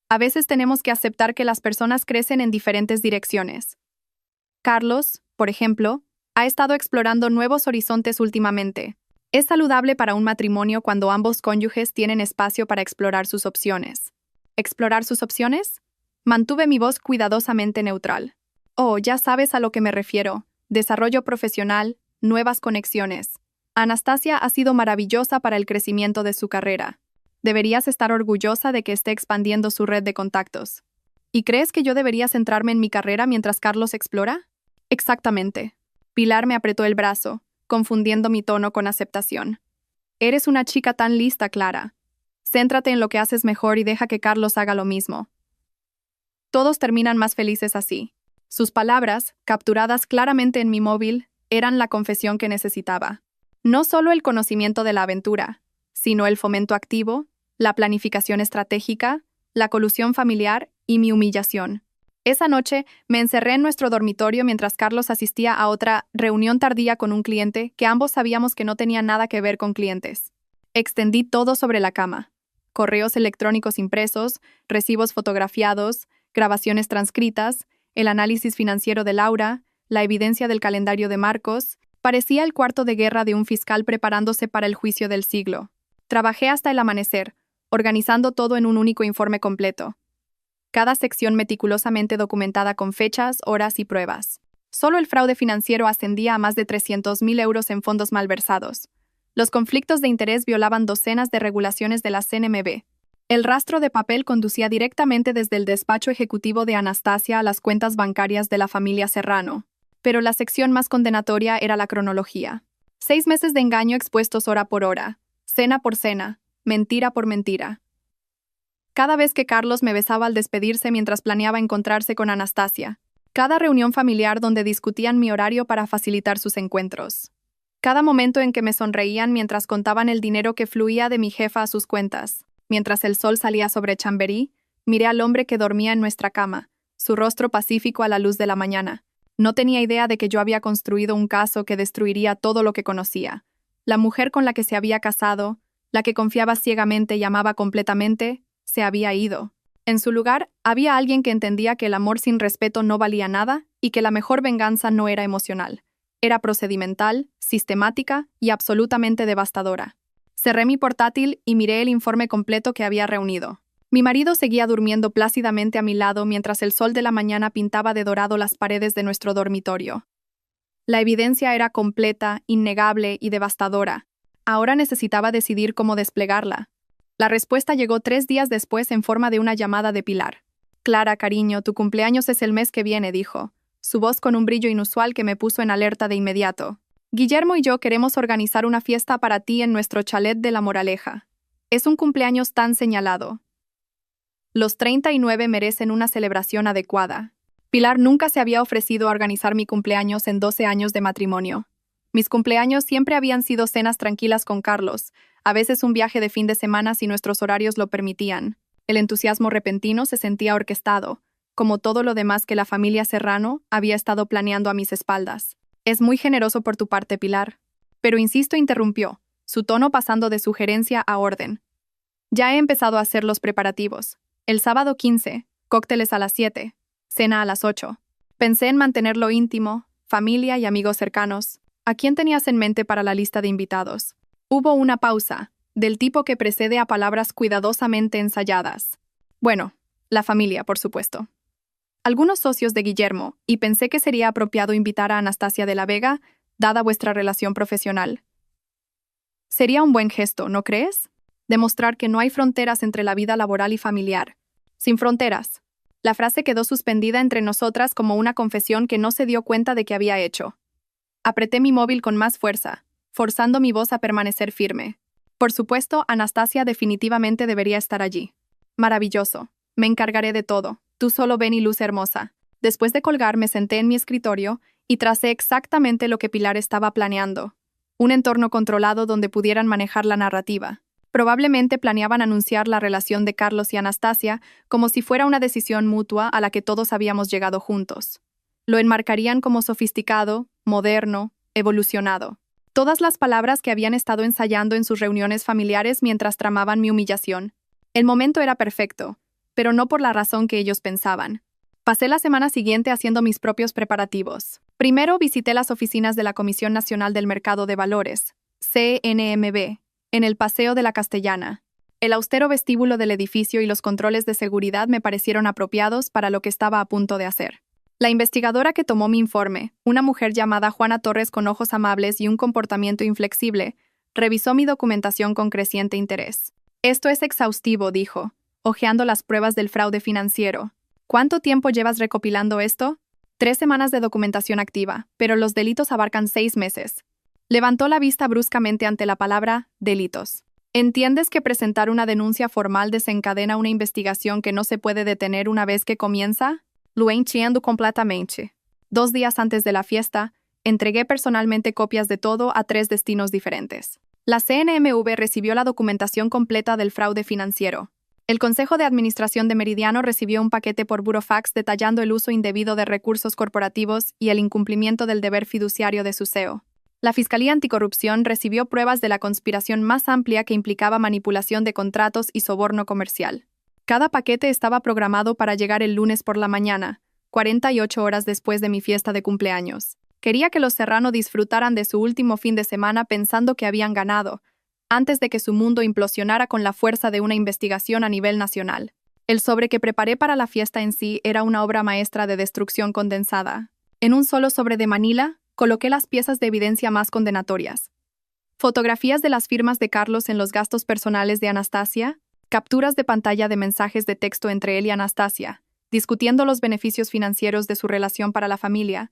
A veces tenemos que aceptar que las personas crecen en diferentes direcciones. Carlos, por ejemplo, ha estado explorando nuevos horizontes últimamente. Es saludable para un matrimonio cuando ambos cónyuges tienen espacio para explorar sus opciones. ¿Explorar sus opciones? Mantuve mi voz cuidadosamente neutral. Oh, ya sabes a lo que me refiero. Desarrollo profesional, nuevas conexiones. Anastasia ha sido maravillosa para el crecimiento de su carrera. Deberías estar orgullosa de que esté expandiendo su red de contactos. ¿Y crees que yo debería centrarme en mi carrera mientras Carlos explora? Exactamente. Pilar me apretó el brazo, confundiendo mi tono con aceptación. Eres una chica tan lista, Clara. Céntrate en lo que haces mejor y deja que Carlos haga lo mismo. Todos terminan más felices así. Sus palabras, capturadas claramente en mi móvil, eran la confesión que necesitaba. No solo el conocimiento de la aventura, sino el fomento activo, la planificación estratégica, la colusión familiar y mi humillación. Esa noche me encerré en nuestro dormitorio mientras Carlos asistía a otra reunión tardía con un cliente que ambos sabíamos que no tenía nada que ver con clientes. Extendí todo sobre la cama. Correos electrónicos impresos, recibos fotografiados, grabaciones transcritas, el análisis financiero de Laura, la evidencia del calendario de Marcos. Parecía el cuarto de guerra de un fiscal preparándose para el juicio del siglo. Trabajé hasta el amanecer, organizando todo en un único informe completo. Cada sección meticulosamente documentada con fechas, horas y pruebas. Solo el fraude financiero ascendía a más de 300.000 euros en fondos malversados. Los conflictos de interés violaban docenas de regulaciones de la CNMV. El rastro de papel conducía directamente desde el despacho ejecutivo de Anastasia a las cuentas bancarias de la familia Serrano. Pero la sección más condenatoria era la cronología. 6 meses de engaño expuestos hora por hora, cena por cena, mentira por mentira. Cada vez que Carlos me besaba al despedirse mientras planeaba encontrarse con Anastasia. Cada reunión familiar donde discutían mi horario para facilitar sus encuentros. Cada momento en que me sonreían mientras contaban el dinero que fluía de mi jefa a sus cuentas. Mientras el sol salía sobre Chamberí, miré al hombre que dormía en nuestra cama, su rostro pacífico a la luz de la mañana. No tenía idea de que yo había construido un caso que destruiría todo lo que conocía. La mujer con la que se había casado, la que confiaba ciegamente y amaba completamente, se había ido. En su lugar, había alguien que entendía que el amor sin respeto no valía nada y que la mejor venganza no era emocional. Era procedimental, sistemática y absolutamente devastadora. Cerré mi portátil y miré el informe completo que había reunido. Mi marido seguía durmiendo plácidamente a mi lado mientras el sol de la mañana pintaba de dorado las paredes de nuestro dormitorio. La evidencia era completa, innegable y devastadora. Ahora necesitaba decidir cómo desplegarla. La respuesta llegó 3 días después en forma de una llamada de Pilar. Clara, cariño, tu cumpleaños es el mes que viene, dijo, su voz con un brillo inusual que me puso en alerta de inmediato. Guillermo y yo queremos organizar una fiesta para ti en nuestro chalet de La Moraleja. Es un cumpleaños tan señalado. Los 39 merecen una celebración adecuada. Pilar nunca se había ofrecido a organizar mi cumpleaños en 12 años de matrimonio. Mis cumpleaños siempre habían sido cenas tranquilas con Carlos, a veces un viaje de fin de semana si nuestros horarios lo permitían. El entusiasmo repentino se sentía orquestado, como todo lo demás que la familia Serrano había estado planeando a mis espaldas. Es muy generoso por tu parte, Pilar. Pero insisto, interrumpió, su tono pasando de sugerencia a orden. Ya he empezado a hacer los preparativos. El sábado 15, cócteles a las 7, cena a las 8. Pensé en mantenerlo íntimo, familia y amigos cercanos. ¿A quién tenías en mente para la lista de invitados? Hubo una pausa, del tipo que precede a palabras cuidadosamente ensayadas. Bueno, la familia, por supuesto. Algunos socios de Guillermo, y pensé que sería apropiado invitar a Anastasia de la Vega, dada vuestra relación profesional. Sería un buen gesto, ¿no crees? Demostrar que no hay fronteras entre la vida laboral y familiar. Sin fronteras. La frase quedó suspendida entre nosotras como una confesión que no se dio cuenta de que había hecho. Apreté mi móvil con más fuerza, forzando mi voz a permanecer firme. Por supuesto, Anastasia definitivamente debería estar allí. Maravilloso. Me encargaré de todo. Tú solo ven y luz hermosa. Después de colgar, me senté en mi escritorio y tracé exactamente lo que Pilar estaba planeando. Un entorno controlado donde pudieran manejar la narrativa. Probablemente planeaban anunciar la relación de Carlos y Anastasia como si fuera una decisión mutua a la que todos habíamos llegado juntos. Lo enmarcarían como sofisticado, moderno, evolucionado. Todas las palabras que habían estado ensayando en sus reuniones familiares mientras tramaban mi humillación. El momento era perfecto, pero no por la razón que ellos pensaban. Pasé la semana siguiente haciendo mis propios preparativos. Primero visité las oficinas de la Comisión Nacional del Mercado de Valores, CNMV, en el Paseo de la Castellana. El austero vestíbulo del edificio y los controles de seguridad me parecieron apropiados para lo que estaba a punto de hacer. La investigadora que tomó mi informe, una mujer llamada Juana Torres con ojos amables y un comportamiento inflexible, revisó mi documentación con creciente interés. Esto es exhaustivo, dijo, hojeando las pruebas del fraude financiero. ¿Cuánto tiempo llevas recopilando esto? 3 semanas de documentación activa, pero los delitos abarcan 6 meses. Levantó la vista bruscamente ante la palabra delitos. ¿Entiendes que presentar una denuncia formal desencadena una investigación que no se puede detener una vez que comienza? Lo entiendo completamente. 2 días antes de la fiesta, entregué personalmente copias de todo a 3 destinos diferentes. La CNMV recibió la documentación completa del fraude financiero. El Consejo de Administración de Meridiano recibió un paquete por burofax detallando el uso indebido de recursos corporativos y el incumplimiento del deber fiduciario de su CEO. La Fiscalía Anticorrupción recibió pruebas de la conspiración más amplia que implicaba manipulación de contratos y soborno comercial. Cada paquete estaba programado para llegar el lunes por la mañana, 48 horas después de mi fiesta de cumpleaños. Quería que los Serrano disfrutaran de su último fin de semana pensando que habían ganado, antes de que su mundo implosionara con la fuerza de una investigación a nivel nacional. El sobre que preparé para la fiesta en sí era una obra maestra de destrucción condensada. En un solo sobre de Manila, coloqué las piezas de evidencia más condenatorias. Fotografías de las firmas de Carlos en los gastos personales de Anastasia, capturas de pantalla de mensajes de texto entre él y Anastasia, discutiendo los beneficios financieros de su relación para la familia,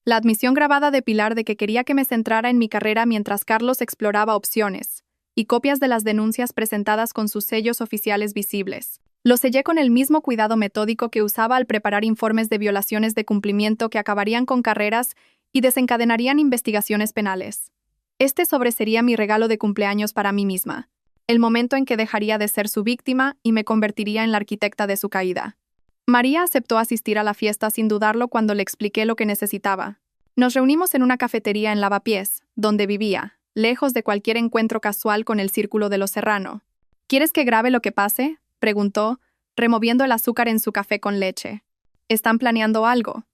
la admisión grabada de Pilar de que quería que me centrara en mi carrera mientras Carlos exploraba opciones, y copias de las denuncias presentadas con sus sellos oficiales visibles. Lo sellé con el mismo cuidado metódico que usaba al preparar informes de violaciones de cumplimiento que acabarían con carreras y desencadenarían investigaciones penales. Este sobre sería mi regalo de cumpleaños para mí misma, el momento en que dejaría de ser su víctima y me convertiría en la arquitecta de su caída. María aceptó asistir a la fiesta sin dudarlo cuando le expliqué lo que necesitaba. Nos reunimos en una cafetería en Lavapiés, donde vivía, lejos de cualquier encuentro casual con el círculo de los Serrano. ¿Quieres que grabe lo que pase?, preguntó, removiendo el azúcar en su café con leche. ¿Están planeando algo?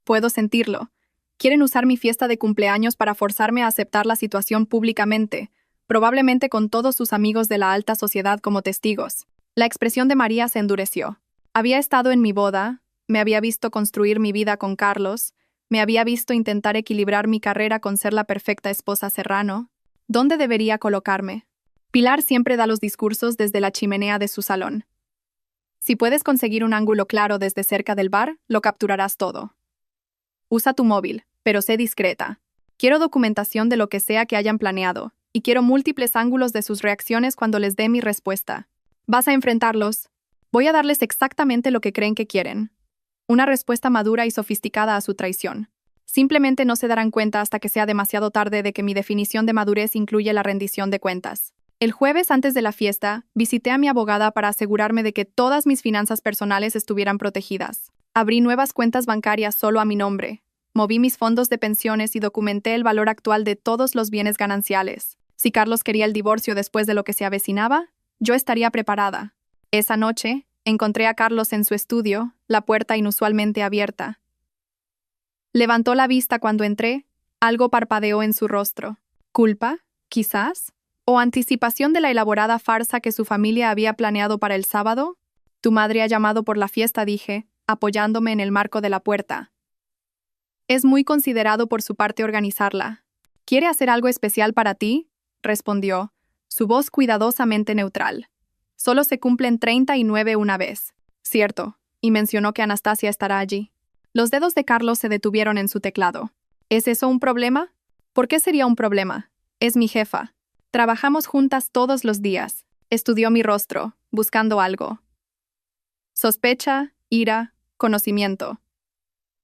Puedo sentirlo. Quieren usar mi fiesta de cumpleaños para forzarme a aceptar la situación públicamente, probablemente con todos sus amigos de la alta sociedad como testigos. La expresión de María se endureció. Había estado en mi boda, me había visto construir mi vida con Carlos, me había visto intentar equilibrar mi carrera con ser la perfecta esposa Serrano. ¿Dónde debería colocarme? Pilar siempre da los discursos desde la chimenea de su salón. Si puedes conseguir un ángulo claro desde cerca del bar, lo capturarás todo. Usa tu móvil, pero sé discreta. Quiero documentación de lo que sea que hayan planeado, y quiero múltiples ángulos de sus reacciones cuando les dé mi respuesta. Vas a enfrentarlos. Voy a darles exactamente lo que creen que quieren. Una respuesta madura y sofisticada a su traición. Simplemente no se darán cuenta hasta que sea demasiado tarde de que mi definición de madurez incluye la rendición de cuentas. El jueves antes de la fiesta, visité a mi abogada para asegurarme de que todas mis finanzas personales estuvieran protegidas. Abrí nuevas cuentas bancarias solo a mi nombre. Moví mis fondos de pensiones y documenté el valor actual de todos los bienes gananciales. Si Carlos quería el divorcio después de lo que se avecinaba, yo estaría preparada. Esa noche, encontré a Carlos en su estudio, la puerta inusualmente abierta. Levantó la vista cuando entré, algo parpadeó en su rostro. ¿Culpa? ¿Quizás? ¿O anticipación de la elaborada farsa que su familia había planeado para el sábado? Tu madre ha llamado por la fiesta, dije, apoyándome en el marco de la puerta. Es muy considerado por su parte organizarla. ¿Quiere hacer algo especial para ti?, respondió, su voz cuidadosamente neutral. Solo se cumplen 39 una vez. Cierto, y mencionó que Anastasia estará allí. Los dedos de Carlos se detuvieron en su teclado. ¿Es eso un problema? ¿Por qué sería un problema? Es mi jefa. Trabajamos juntas todos los días. Estudió mi rostro, buscando algo. Sospecha, ira, conocimiento.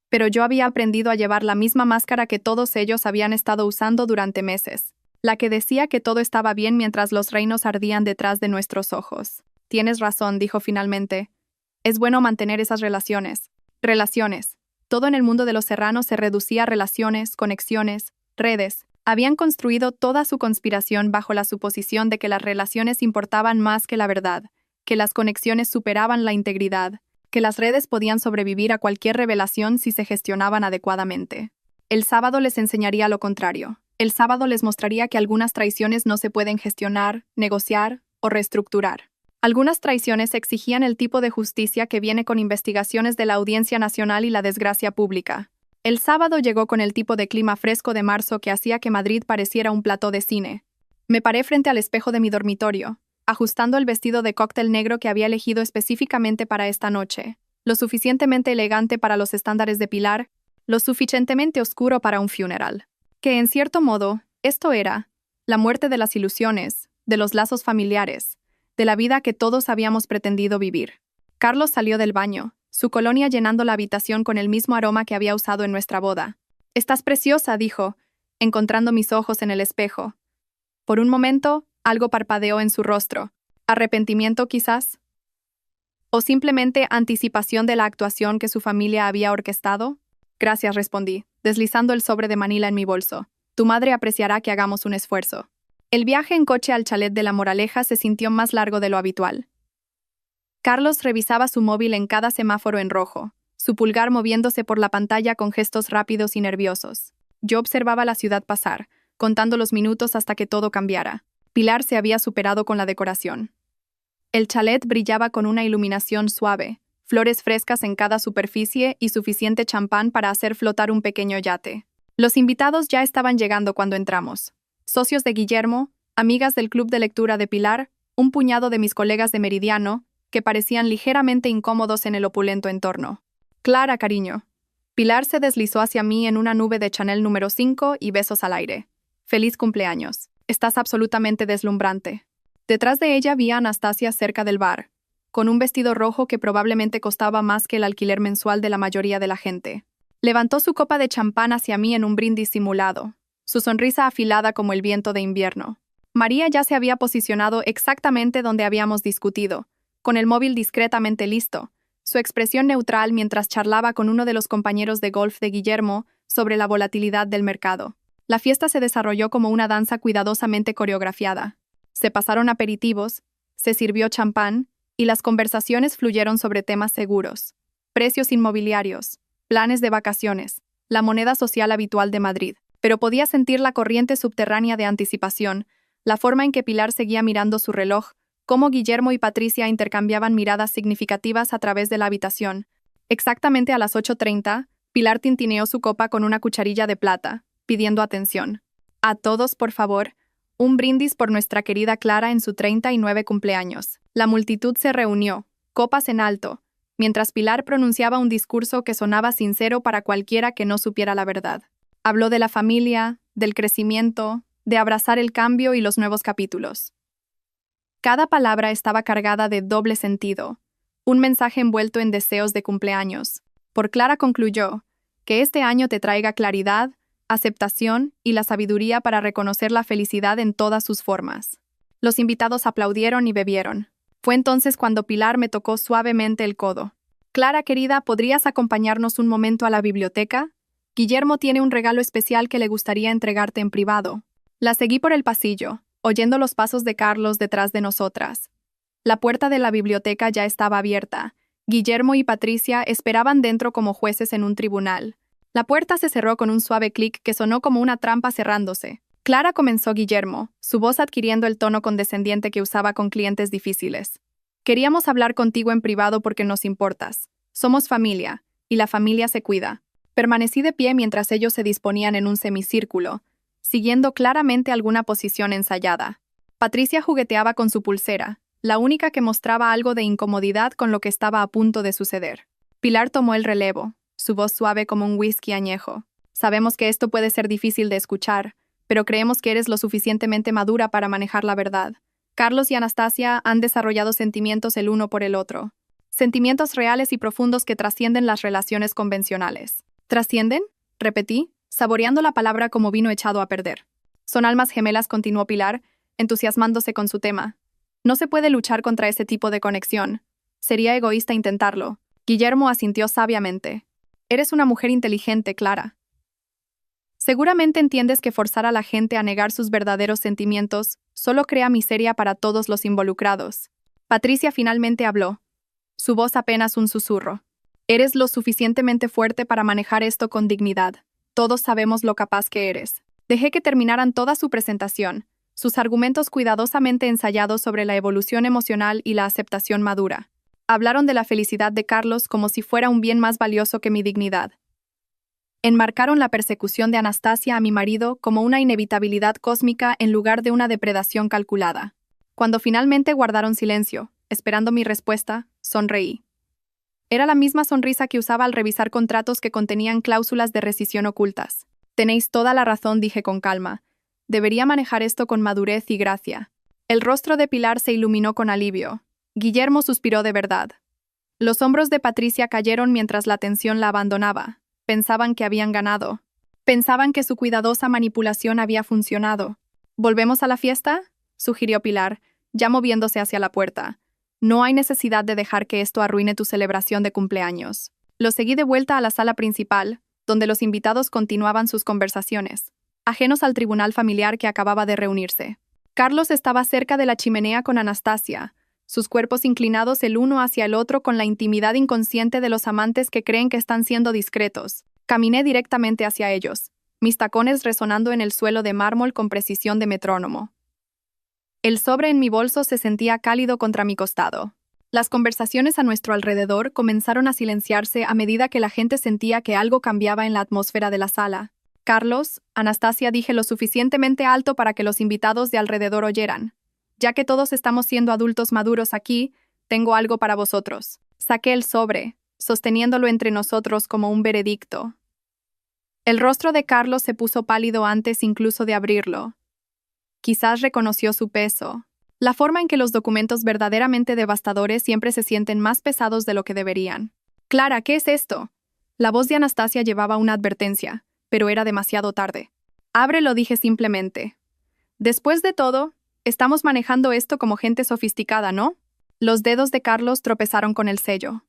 Pero yo había aprendido a llevar la misma máscara que todos ellos habían estado usando durante meses, la que decía que todo estaba bien mientras los reinos ardían detrás de nuestros ojos. Tienes razón, dijo finalmente. Es bueno mantener esas relaciones. Relaciones. Todo en el mundo de los serranos se reducía a relaciones, conexiones, redes. Habían construido toda su conspiración bajo la suposición de que las relaciones importaban más que la verdad, que las conexiones superaban la integridad, que las redes podían sobrevivir a cualquier revelación si se gestionaban adecuadamente. El sábado les enseñaría lo contrario. El sábado les mostraría que algunas traiciones no se pueden gestionar, negociar o reestructurar. Algunas traiciones exigían el tipo de justicia que viene con investigaciones de la Audiencia Nacional y la desgracia pública. El sábado llegó con el tipo de clima fresco de marzo que hacía que Madrid pareciera un plató de cine. Me paré frente al espejo de mi dormitorio, ajustando el vestido de cóctel negro que había elegido específicamente para esta noche, lo suficientemente elegante para los estándares de Pilar, lo suficientemente oscuro para un funeral. Que en cierto modo, esto era la muerte de las ilusiones, de los lazos familiares, de la vida que todos habíamos pretendido vivir. Carlos salió del baño, su colonia llenando la habitación con el mismo aroma que había usado en nuestra boda. «Estás preciosa», dijo, encontrando mis ojos en el espejo. Por un momento, algo parpadeó en su rostro. ¿Arrepentimiento, quizás? ¿O simplemente anticipación de la actuación que su familia había orquestado? Gracias, respondí, deslizando el sobre de Manila en mi bolso. Tu madre apreciará que hagamos un esfuerzo. El viaje en coche al chalet de La Moraleja se sintió más largo de lo habitual. Carlos revisaba su móvil en cada semáforo en rojo, su pulgar moviéndose por la pantalla con gestos rápidos y nerviosos. Yo observaba la ciudad pasar, contando los minutos hasta que todo cambiara. Pilar se había superado con la decoración. El chalet brillaba con una iluminación suave, flores frescas en cada superficie y suficiente champán para hacer flotar un pequeño yate. Los invitados ya estaban llegando cuando entramos. Socios de Guillermo, amigas del club de lectura de Pilar, un puñado de mis colegas de Meridiano, que parecían ligeramente incómodos en el opulento entorno. Clara, cariño. Pilar se deslizó hacia mí en una nube de Chanel número 5 y besos al aire. Feliz cumpleaños. Estás absolutamente deslumbrante. Detrás de ella vi a Anastasia cerca del bar, con un vestido rojo que probablemente costaba más que el alquiler mensual de la mayoría de la gente. Levantó su copa de champán hacia mí en un brindis simulado, su sonrisa afilada como el viento de invierno. María ya se había posicionado exactamente donde habíamos discutido, con el móvil discretamente listo, su expresión neutral mientras charlaba con uno de los compañeros de golf de Guillermo sobre la volatilidad del mercado. La fiesta se desarrolló como una danza cuidadosamente coreografiada. Se pasaron aperitivos, se sirvió champán, y las conversaciones fluyeron sobre temas seguros: precios inmobiliarios, planes de vacaciones, la moneda social habitual de Madrid. Pero podía sentir la corriente subterránea de anticipación, la forma en que Pilar seguía mirando su reloj, cómo Guillermo y Patricia intercambiaban miradas significativas a través de la habitación. Exactamente a las 8:30, Pilar tintineó su copa con una cucharilla de plata, pidiendo atención. A todos, por favor, un brindis por nuestra querida Clara en su 39 cumpleaños. La multitud se reunió, copas en alto, mientras Pilar pronunciaba un discurso que sonaba sincero para cualquiera que no supiera la verdad. Habló de la familia, del crecimiento, de abrazar el cambio y los nuevos capítulos. Cada palabra estaba cargada de doble sentido, un mensaje envuelto en deseos de cumpleaños. Por Clara concluyó, que este año te traiga claridad, aceptación y la sabiduría para reconocer la felicidad en todas sus formas. Los invitados aplaudieron y bebieron. Fue entonces cuando Pilar me tocó suavemente el codo. Clara, querida, ¿podrías acompañarnos un momento a la biblioteca? Guillermo tiene un regalo especial que le gustaría entregarte en privado. La seguí por el pasillo, oyendo los pasos de Carlos detrás de nosotras. La puerta de la biblioteca ya estaba abierta. Guillermo y Patricia esperaban dentro como jueces en un tribunal. La puerta se cerró con un suave clic que sonó como una trampa cerrándose. Clara, comenzó Guillermo, su voz adquiriendo el tono condescendiente que usaba con clientes difíciles. Queríamos hablar contigo en privado porque nos importas. Somos familia, y la familia se cuida. Permanecí de pie mientras ellos se disponían en un semicírculo, siguiendo claramente alguna posición ensayada. Patricia jugueteaba con su pulsera, la única que mostraba algo de incomodidad con lo que estaba a punto de suceder. Pilar tomó el relevo, su voz suave como un whisky añejo. Sabemos que esto puede ser difícil de escuchar, pero creemos que eres lo suficientemente madura para manejar la verdad. Carlos y Anastasia han desarrollado sentimientos el uno por el otro. Sentimientos reales y profundos que trascienden las relaciones convencionales. ¿Trascienden? Repetí, saboreando la palabra como vino echado a perder. Son almas gemelas, continuó Pilar, entusiasmándose con su tema. No se puede luchar contra ese tipo de conexión. Sería egoísta intentarlo. Guillermo asintió sabiamente. Eres una mujer inteligente, Clara. Seguramente entiendes que forzar a la gente a negar sus verdaderos sentimientos solo crea miseria para todos los involucrados. Patricia finalmente habló. Su voz apenas un susurro. Eres lo suficientemente fuerte para manejar esto con dignidad. Todos sabemos lo capaz que eres. Dejé que terminaran toda su presentación, sus argumentos cuidadosamente ensayados sobre la evolución emocional y la aceptación madura. Hablaron de la felicidad de Carlos como si fuera un bien más valioso que mi dignidad. Enmarcaron la persecución de Anastasia a mi marido como una inevitabilidad cósmica en lugar de una depredación calculada. Cuando finalmente guardaron silencio, esperando mi respuesta, sonreí. Era la misma sonrisa que usaba al revisar contratos que contenían cláusulas de rescisión ocultas. Tenéis toda la razón, dije con calma. Debería manejar esto con madurez y gracia. El rostro de Pilar se iluminó con alivio. Guillermo suspiró de verdad. Los hombros de Patricia cayeron mientras la tensión la abandonaba. Pensaban que habían ganado. Pensaban que su cuidadosa manipulación había funcionado. ¿Volvemos a la fiesta?, sugirió Pilar, ya moviéndose hacia la puerta. No hay necesidad de dejar que esto arruine tu celebración de cumpleaños. Lo seguí de vuelta a la sala principal, donde los invitados continuaban sus conversaciones, ajenos al tribunal familiar que acababa de reunirse. Carlos estaba cerca de la chimenea con Anastasia, sus cuerpos inclinados el uno hacia el otro con la intimidad inconsciente de los amantes que creen que están siendo discretos. Caminé directamente hacia ellos, mis tacones resonando en el suelo de mármol con precisión de metrónomo. El sobre en mi bolso se sentía cálido contra mi costado. Las conversaciones a nuestro alrededor comenzaron a silenciarse a medida que la gente sentía que algo cambiaba en la atmósfera de la sala. Carlos, Anastasia, dije lo suficientemente alto para que los invitados de alrededor oyeran. Ya que todos estamos siendo adultos maduros aquí, tengo algo para vosotros. Saqué el sobre, sosteniéndolo entre nosotros como un veredicto. El rostro de Carlos se puso pálido antes incluso de abrirlo. Quizás reconoció su peso. La forma en que los documentos verdaderamente devastadores siempre se sienten más pesados de lo que deberían. Clara, ¿qué es esto? La voz de Anastasia llevaba una advertencia, pero era demasiado tarde. Ábrelo, dije simplemente. Después de todo, estamos manejando esto como gente sofisticada, ¿no? Los dedos de Carlos tropezaron con el sello.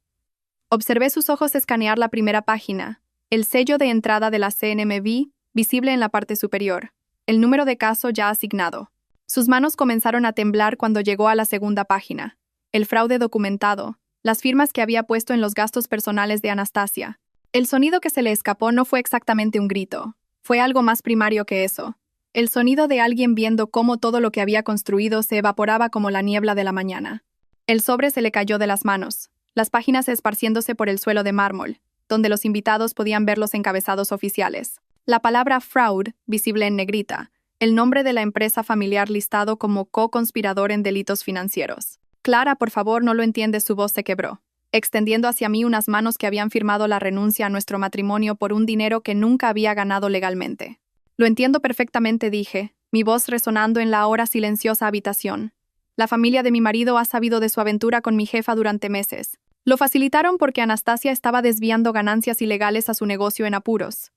Observé sus ojos escanear la primera página, el sello de entrada de la CNMV, visible en la parte superior, el número de caso ya asignado. Sus manos comenzaron a temblar cuando llegó a la segunda página, el fraude documentado, las firmas que había puesto en los gastos personales de Anastasia. El sonido que se le escapó no fue exactamente un grito, fue algo más primario que eso. El sonido de alguien viendo cómo todo lo que había construido se evaporaba como la niebla de la mañana. El sobre se le cayó de las manos, las páginas esparciéndose por el suelo de mármol, donde los invitados podían ver los encabezados oficiales. La palabra fraud, visible en negrita, el nombre de la empresa familiar listado como co-conspirador en delitos financieros. Clara, por favor, no lo entiendes, su voz se quebró, extendiendo hacia mí unas manos que habían firmado la renuncia a nuestro matrimonio por un dinero que nunca había ganado legalmente. Lo entiendo perfectamente, dije, mi voz resonando en la ahora silenciosa habitación. La familia de mi marido ha sabido de su aventura con mi jefa durante meses. Lo facilitaron porque Anastasia estaba desviando ganancias ilegales a su negocio en apuros.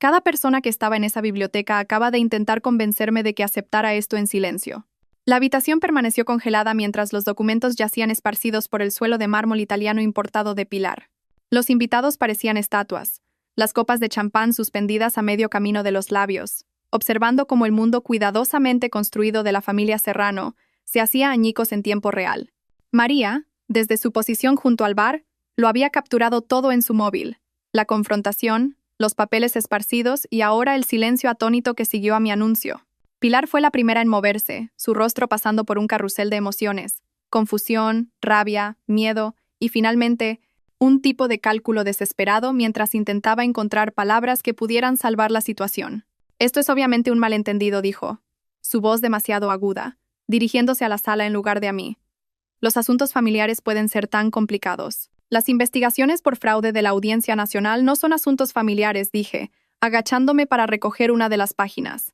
Cada persona que estaba en esa biblioteca acaba de intentar convencerme de que aceptara esto en silencio. La habitación permaneció congelada mientras los documentos yacían esparcidos por el suelo de mármol italiano importado de Pilar. Los invitados parecían estatuas, las copas de champán suspendidas a medio camino de los labios, observando cómo el mundo cuidadosamente construido de la familia Serrano se hacía añicos en tiempo real. María, desde su posición junto al bar, lo había capturado todo en su móvil. La confrontación, los papeles esparcidos y ahora el silencio atónito que siguió a mi anuncio. Pilar fue la primera en moverse, su rostro pasando por un carrusel de emociones, confusión, rabia, miedo y finalmente un tipo de cálculo desesperado mientras intentaba encontrar palabras que pudieran salvar la situación. Esto es obviamente un malentendido, dijo, su voz demasiado aguda, dirigiéndose a la sala en lugar de a mí. Los asuntos familiares pueden ser tan complicados. Las investigaciones por fraude de la Audiencia Nacional no son asuntos familiares, dije, agachándome para recoger una de las páginas.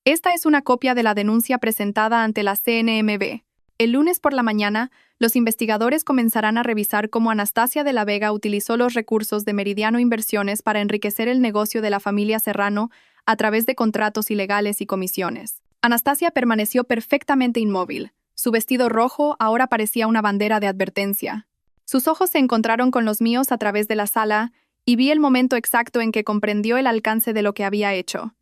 Esta es una copia de la denuncia presentada ante la CNMV. El lunes por la mañana, los investigadores comenzarán a revisar cómo Anastasia de la Vega utilizó los recursos de Meridiano Inversiones para enriquecer el negocio de la familia Serrano a través de contratos ilegales y comisiones. Anastasia permaneció perfectamente inmóvil. Su vestido rojo ahora parecía una bandera de advertencia. Sus ojos se encontraron con los míos a través de la sala y vi el momento exacto en que comprendió el alcance de lo que había hecho.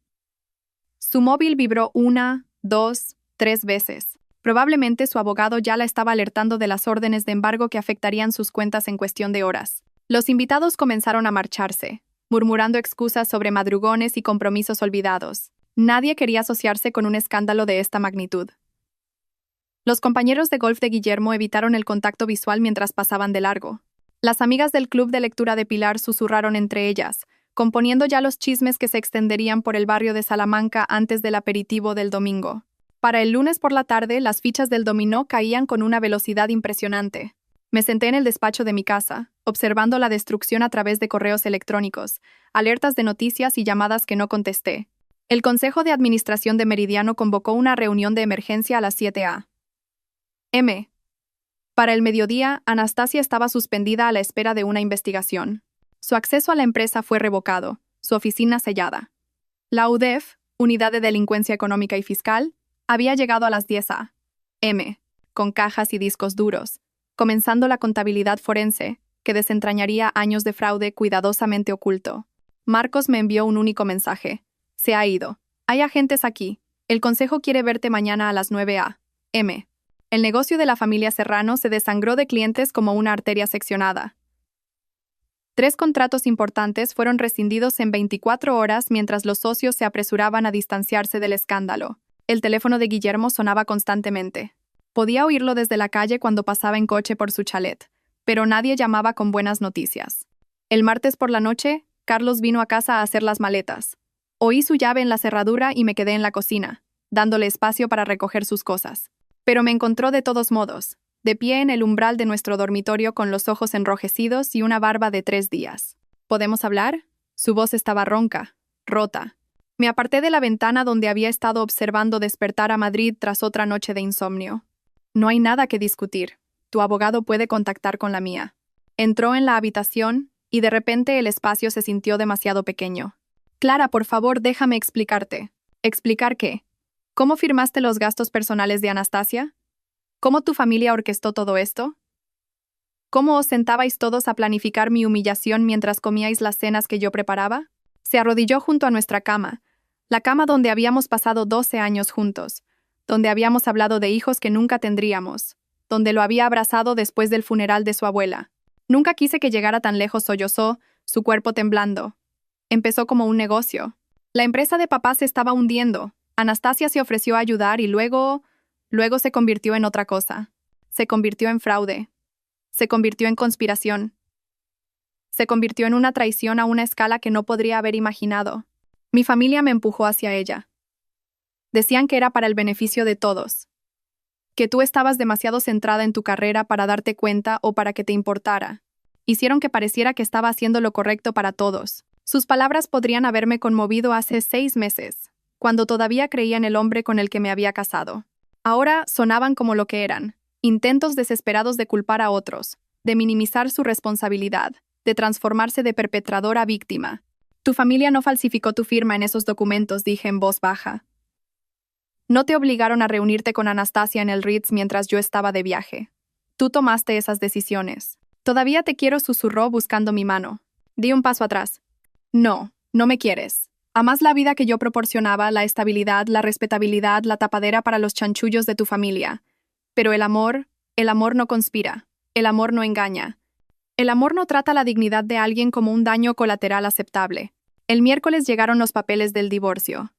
Su móvil vibró 1, 2, 3 veces. Probablemente su abogado ya la estaba alertando de las órdenes de embargo que afectarían sus cuentas en cuestión de horas. Los invitados comenzaron a marcharse, murmurando excusas sobre madrugones y compromisos olvidados. Nadie quería asociarse con un escándalo de esta magnitud. Los compañeros de golf de Guillermo evitaron el contacto visual mientras pasaban de largo. Las amigas del club de lectura de Pilar susurraron entre ellas, componiendo ya los chismes que se extenderían por el barrio de Salamanca antes del aperitivo del domingo. Para el lunes por la tarde, las fichas del dominó caían con una velocidad impresionante. Me senté en el despacho de mi casa, observando la destrucción a través de correos electrónicos, alertas de noticias y llamadas que no contesté. El Consejo de Administración de Meridiano convocó una reunión de emergencia a las 7 a.m. Para el mediodía, Anastasia estaba suspendida a la espera de una investigación. Su acceso a la empresa fue revocado, su oficina sellada. La UDEF, Unidad de Delincuencia Económica y Fiscal, había llegado a las 10 a.m., con cajas y discos duros, comenzando la contabilidad forense, que desentrañaría años de fraude cuidadosamente oculto. Marcos me envió un único mensaje. Se ha ido. Hay agentes aquí. El consejo quiere verte mañana a las 9 a.m. El negocio de la familia Serrano se desangró de clientes como una arteria seccionada. 3 contratos importantes fueron rescindidos en 24 horas mientras los socios se apresuraban a distanciarse del escándalo. El teléfono de Guillermo sonaba constantemente. Podía oírlo desde la calle cuando pasaba en coche por su chalet, pero nadie llamaba con buenas noticias. El martes por la noche, Carlos vino a casa a hacer las maletas. Oí su llave en la cerradura y me quedé en la cocina, dándole espacio para recoger sus cosas. Pero me encontró de todos modos, de pie en el umbral de nuestro dormitorio con los ojos enrojecidos y una barba de 3 días. ¿Podemos hablar? Su voz estaba ronca, rota. Me aparté de la ventana donde había estado observando despertar a Madrid tras otra noche de insomnio. No hay nada que discutir. Tu abogado puede contactar con la mía. Entró en la habitación y de repente el espacio se sintió demasiado pequeño. Clara, por favor, déjame explicarte. ¿Explicar qué? ¿Cómo firmaste los gastos personales de Anastasia? ¿Cómo tu familia orquestó todo esto? ¿Cómo os sentabais todos a planificar mi humillación mientras comíais las cenas que yo preparaba? Se arrodilló junto a nuestra cama, la cama donde habíamos pasado 12 años juntos, donde habíamos hablado de hijos que nunca tendríamos, donde lo había abrazado después del funeral de su abuela. Nunca quise que llegara tan lejos, sollozó, su cuerpo temblando. Empezó como un negocio. La empresa de papá se estaba hundiendo. Anastasia se ofreció a ayudar y luego se convirtió en otra cosa. Se convirtió en fraude. Se convirtió en conspiración. Se convirtió en una traición a una escala que no podría haber imaginado. Mi familia me empujó hacia ella. Decían que era para el beneficio de todos. Que tú estabas demasiado centrada en tu carrera para darte cuenta o para que te importara. Hicieron que pareciera que estaba haciendo lo correcto para todos. Sus palabras podrían haberme conmovido hace 6 meses, cuando todavía creía en el hombre con el que me había casado. Ahora sonaban como lo que eran, intentos desesperados de culpar a otros, de minimizar su responsabilidad, de transformarse de perpetrador a víctima. Tu familia no falsificó tu firma en esos documentos, dije en voz baja. No te obligaron a reunirte con Anastasia en el Ritz mientras yo estaba de viaje. Tú tomaste esas decisiones. Todavía te quiero, susurró buscando mi mano. Di un paso atrás. No, no me quieres. Amas la vida que yo proporcionaba, la estabilidad, la respetabilidad, la tapadera para los chanchullos de tu familia. Pero el amor no conspira. El amor no engaña. El amor no trata la dignidad de alguien como un daño colateral aceptable. El miércoles llegaron los papeles del divorcio.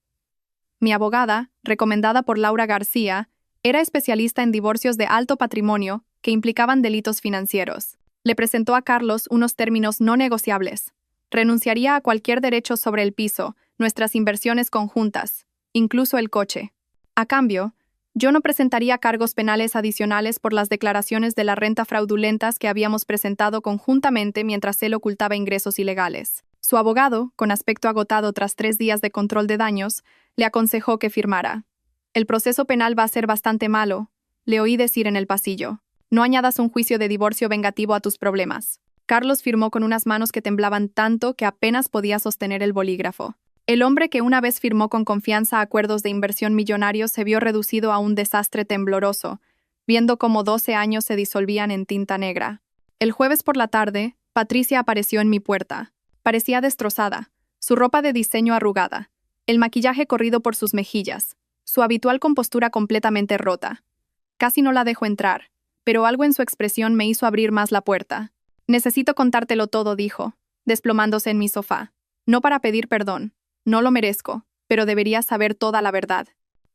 Mi abogada, recomendada por Laura García, era especialista en divorcios de alto patrimonio que implicaban delitos financieros. Le presentó a Carlos unos términos no negociables. Renunciaría a cualquier derecho sobre el piso, nuestras inversiones conjuntas, incluso el coche. A cambio, yo no presentaría cargos penales adicionales por las declaraciones de la renta fraudulentas que habíamos presentado conjuntamente mientras él ocultaba ingresos ilegales. Su abogado, con aspecto agotado tras 3 días de control de daños, le aconsejó que firmara. El proceso penal va a ser bastante malo, le oí decir en el pasillo. No añadas un juicio de divorcio vengativo a tus problemas. Carlos firmó con unas manos que temblaban tanto que apenas podía sostener el bolígrafo. El hombre que una vez firmó con confianza acuerdos de inversión millonarios se vio reducido a un desastre tembloroso, viendo cómo 12 años se disolvían en tinta negra. El jueves por la tarde, Patricia apareció en mi puerta. Parecía destrozada, su ropa de diseño arrugada, el maquillaje corrido por sus mejillas, su habitual compostura completamente rota. Casi no la dejó entrar, pero algo en su expresión me hizo abrir más la puerta. Necesito contártelo todo, dijo, desplomándose en mi sofá. No para pedir perdón, no lo merezco, pero deberías saber toda la verdad.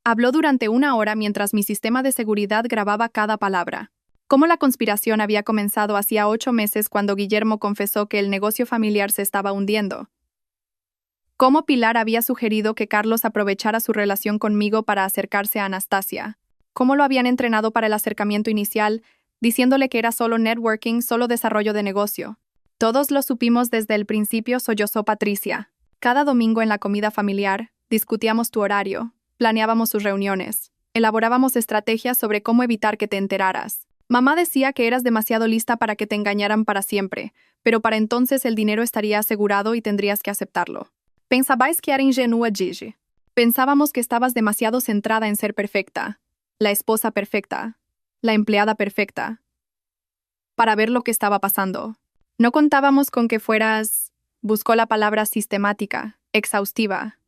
Habló durante 1 hora mientras mi sistema de seguridad grababa cada palabra. Cómo la conspiración había comenzado hacía 8 meses cuando Guillermo confesó que el negocio familiar se estaba hundiendo. Cómo Pilar había sugerido que Carlos aprovechara su relación conmigo para acercarse a Anastasia. Cómo lo habían entrenado para el acercamiento inicial, diciéndole que era solo networking, solo desarrollo de negocio. Todos lo supimos desde el principio, sollozó Patricia. Cada domingo en la comida familiar, discutíamos tu horario, planeábamos sus reuniones, elaborábamos estrategias sobre cómo evitar que te enteraras. Mamá decía que eras demasiado lista para que te engañaran para siempre, pero para entonces el dinero estaría asegurado y tendrías que aceptarlo. Pensabais que era ingenua, Gigi. Pensábamos que estabas demasiado centrada en ser perfecta, la esposa perfecta, la empleada perfecta, para ver lo que estaba pasando. No contábamos con que fueras, buscó la palabra sistemática, exhaustiva.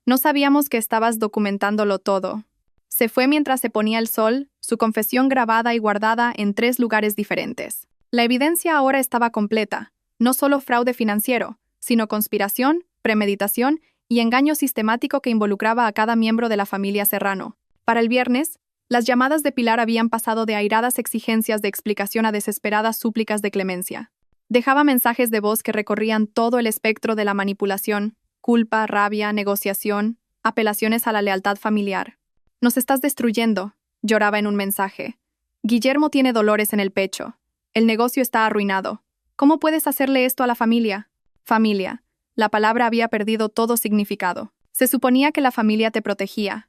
No sabíamos que estabas documentándolo todo. Se fue mientras se ponía el sol, su confesión grabada y guardada en 3 lugares diferentes. La evidencia ahora estaba completa, no solo fraude financiero, sino conspiración, premeditación y engaño sistemático que involucraba a cada miembro de la familia Serrano. Para el viernes, las llamadas de Pilar habían pasado de airadas exigencias de explicación a desesperadas súplicas de clemencia. Dejaba mensajes de voz que recorrían todo el espectro de la manipulación, culpa, rabia, negociación, apelaciones a la lealtad familiar. Nos estás destruyendo, lloraba en un mensaje. Guillermo tiene dolores en el pecho. El negocio está arruinado. ¿Cómo puedes hacerle esto a la familia? Familia. La palabra había perdido todo significado. Se suponía que la familia te protegía,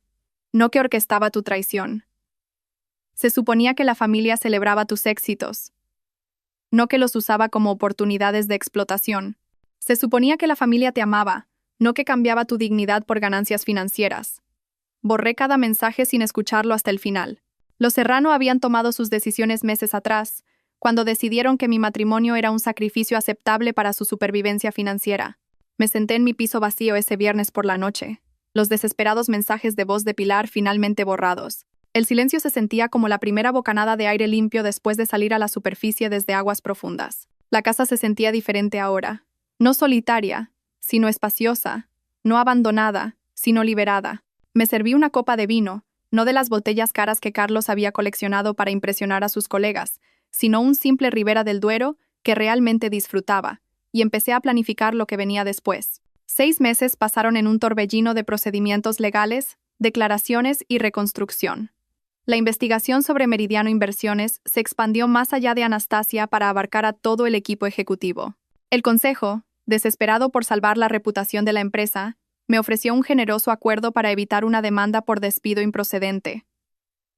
no que orquestaba tu traición. Se suponía que la familia celebraba tus éxitos, no que los usaba como oportunidades de explotación. Se suponía que la familia te amaba, no que cambiaba tu dignidad por ganancias financieras. Borré cada mensaje sin escucharlo hasta el final. Los Serrano habían tomado sus decisiones meses atrás, cuando decidieron que mi matrimonio era un sacrificio aceptable para su supervivencia financiera. Me senté en mi piso vacío ese viernes por la noche, los desesperados mensajes de voz de Pilar finalmente borrados. El silencio se sentía como la primera bocanada de aire limpio después de salir a la superficie desde aguas profundas. La casa se sentía diferente ahora, no solitaria, sino espaciosa, no abandonada, sino liberada. Me serví una copa de vino, no de las botellas caras que Carlos había coleccionado para impresionar a sus colegas, sino un simple Ribera del Duero que realmente disfrutaba, y empecé a planificar lo que venía después. 6 meses pasaron en un torbellino de procedimientos legales, declaraciones y reconstrucción. La investigación sobre Meridiano Inversiones se expandió más allá de Anastasia para abarcar a todo el equipo ejecutivo. El consejo, desesperado por salvar la reputación de la empresa, me ofreció un generoso acuerdo para evitar una demanda por despido improcedente.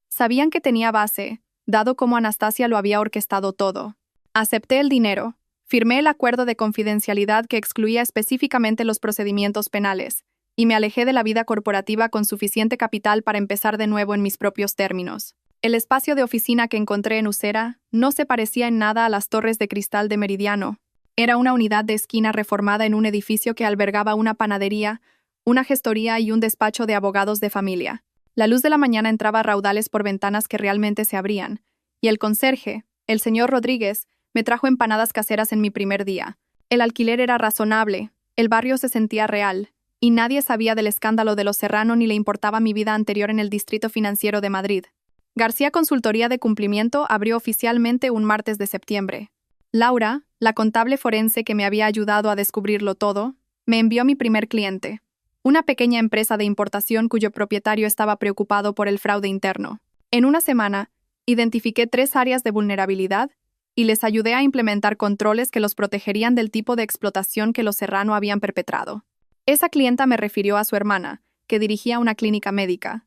Sabían que tenía base, dado cómo Anastasia lo había orquestado todo. Acepté el dinero, firmé el acuerdo de confidencialidad que excluía específicamente los procedimientos penales, y me alejé de la vida corporativa con suficiente capital para empezar de nuevo en mis propios términos. El espacio de oficina que encontré en Usera no se parecía en nada a las torres de cristal de Meridiano. Era una unidad de esquina reformada en un edificio que albergaba una panadería, una gestoría y un despacho de abogados de familia. La luz de la mañana entraba a raudales por ventanas que realmente se abrían, y el conserje, el señor Rodríguez, me trajo empanadas caseras en mi primer día. El alquiler era razonable, el barrio se sentía real, y nadie sabía del escándalo de los Serrano ni le importaba mi vida anterior en el Distrito Financiero de Madrid. García Consultoría de Cumplimiento abrió oficialmente un martes de septiembre. Laura, la contable forense que me había ayudado a descubrirlo todo, me envió mi primer cliente, una pequeña empresa de importación cuyo propietario estaba preocupado por el fraude interno. En una semana, identifiqué 3 áreas de vulnerabilidad y les ayudé a implementar controles que los protegerían del tipo de explotación que los Serrano habían perpetrado. Esa clienta me refirió a su hermana, que dirigía una clínica médica.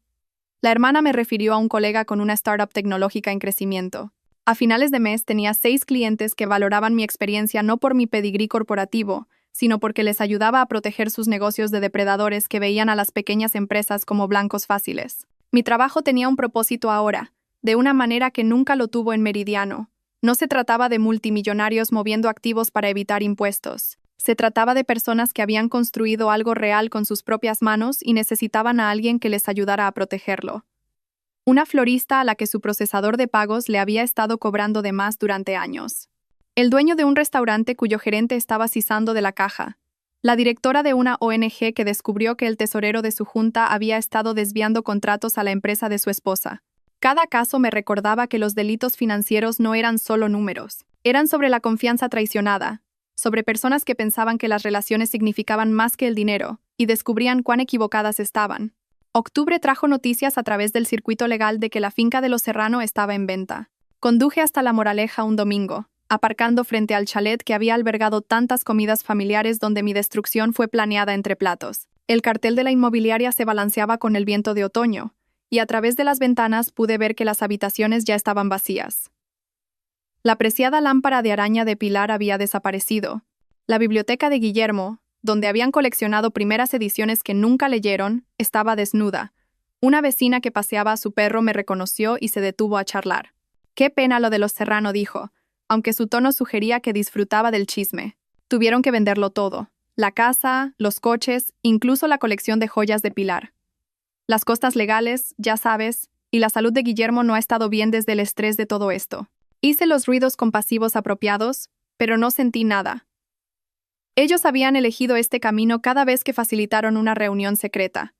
La hermana me refirió a un colega con una startup tecnológica en crecimiento. A finales de mes tenía 6 clientes que valoraban mi experiencia no por mi pedigrí corporativo, sino porque les ayudaba a proteger sus negocios de depredadores que veían a las pequeñas empresas como blancos fáciles. Mi trabajo tenía un propósito ahora, de una manera que nunca lo tuvo en Meridiano. No se trataba de multimillonarios moviendo activos para evitar impuestos. Se trataba de personas que habían construido algo real con sus propias manos y necesitaban a alguien que les ayudara a protegerlo. Una florista a la que su procesador de pagos le había estado cobrando de más durante años. El dueño de un restaurante cuyo gerente estaba sisando de la caja. La directora de una ONG que descubrió que el tesorero de su junta había estado desviando contratos a la empresa de su esposa. Cada caso me recordaba que los delitos financieros no eran solo números. Eran sobre la confianza traicionada, sobre personas que pensaban que las relaciones significaban más que el dinero, y descubrían cuán equivocadas estaban. Octubre trajo noticias a través del circuito legal de que la finca de los Serrano estaba en venta. Conduje hasta La Moraleja un domingo, aparcando frente al chalet que había albergado tantas comidas familiares donde mi destrucción fue planeada entre platos. El cartel de la inmobiliaria se balanceaba con el viento de otoño, y a través de las ventanas pude ver que las habitaciones ya estaban vacías. La preciada lámpara de araña de Pilar había desaparecido. La biblioteca de Guillermo, donde habían coleccionado primeras ediciones que nunca leyeron, estaba desnuda. Una vecina que paseaba a su perro me reconoció y se detuvo a charlar. «Qué pena lo de los Serrano», dijo, aunque su tono sugería que disfrutaba del chisme. Tuvieron que venderlo todo: la casa, los coches, incluso la colección de joyas de Pilar. Las costas legales, ya sabes, y la salud de Guillermo no ha estado bien desde el estrés de todo esto. Hice los ruidos compasivos apropiados, pero no sentí nada. Ellos habían elegido este camino cada vez que facilitaron una reunión secreta.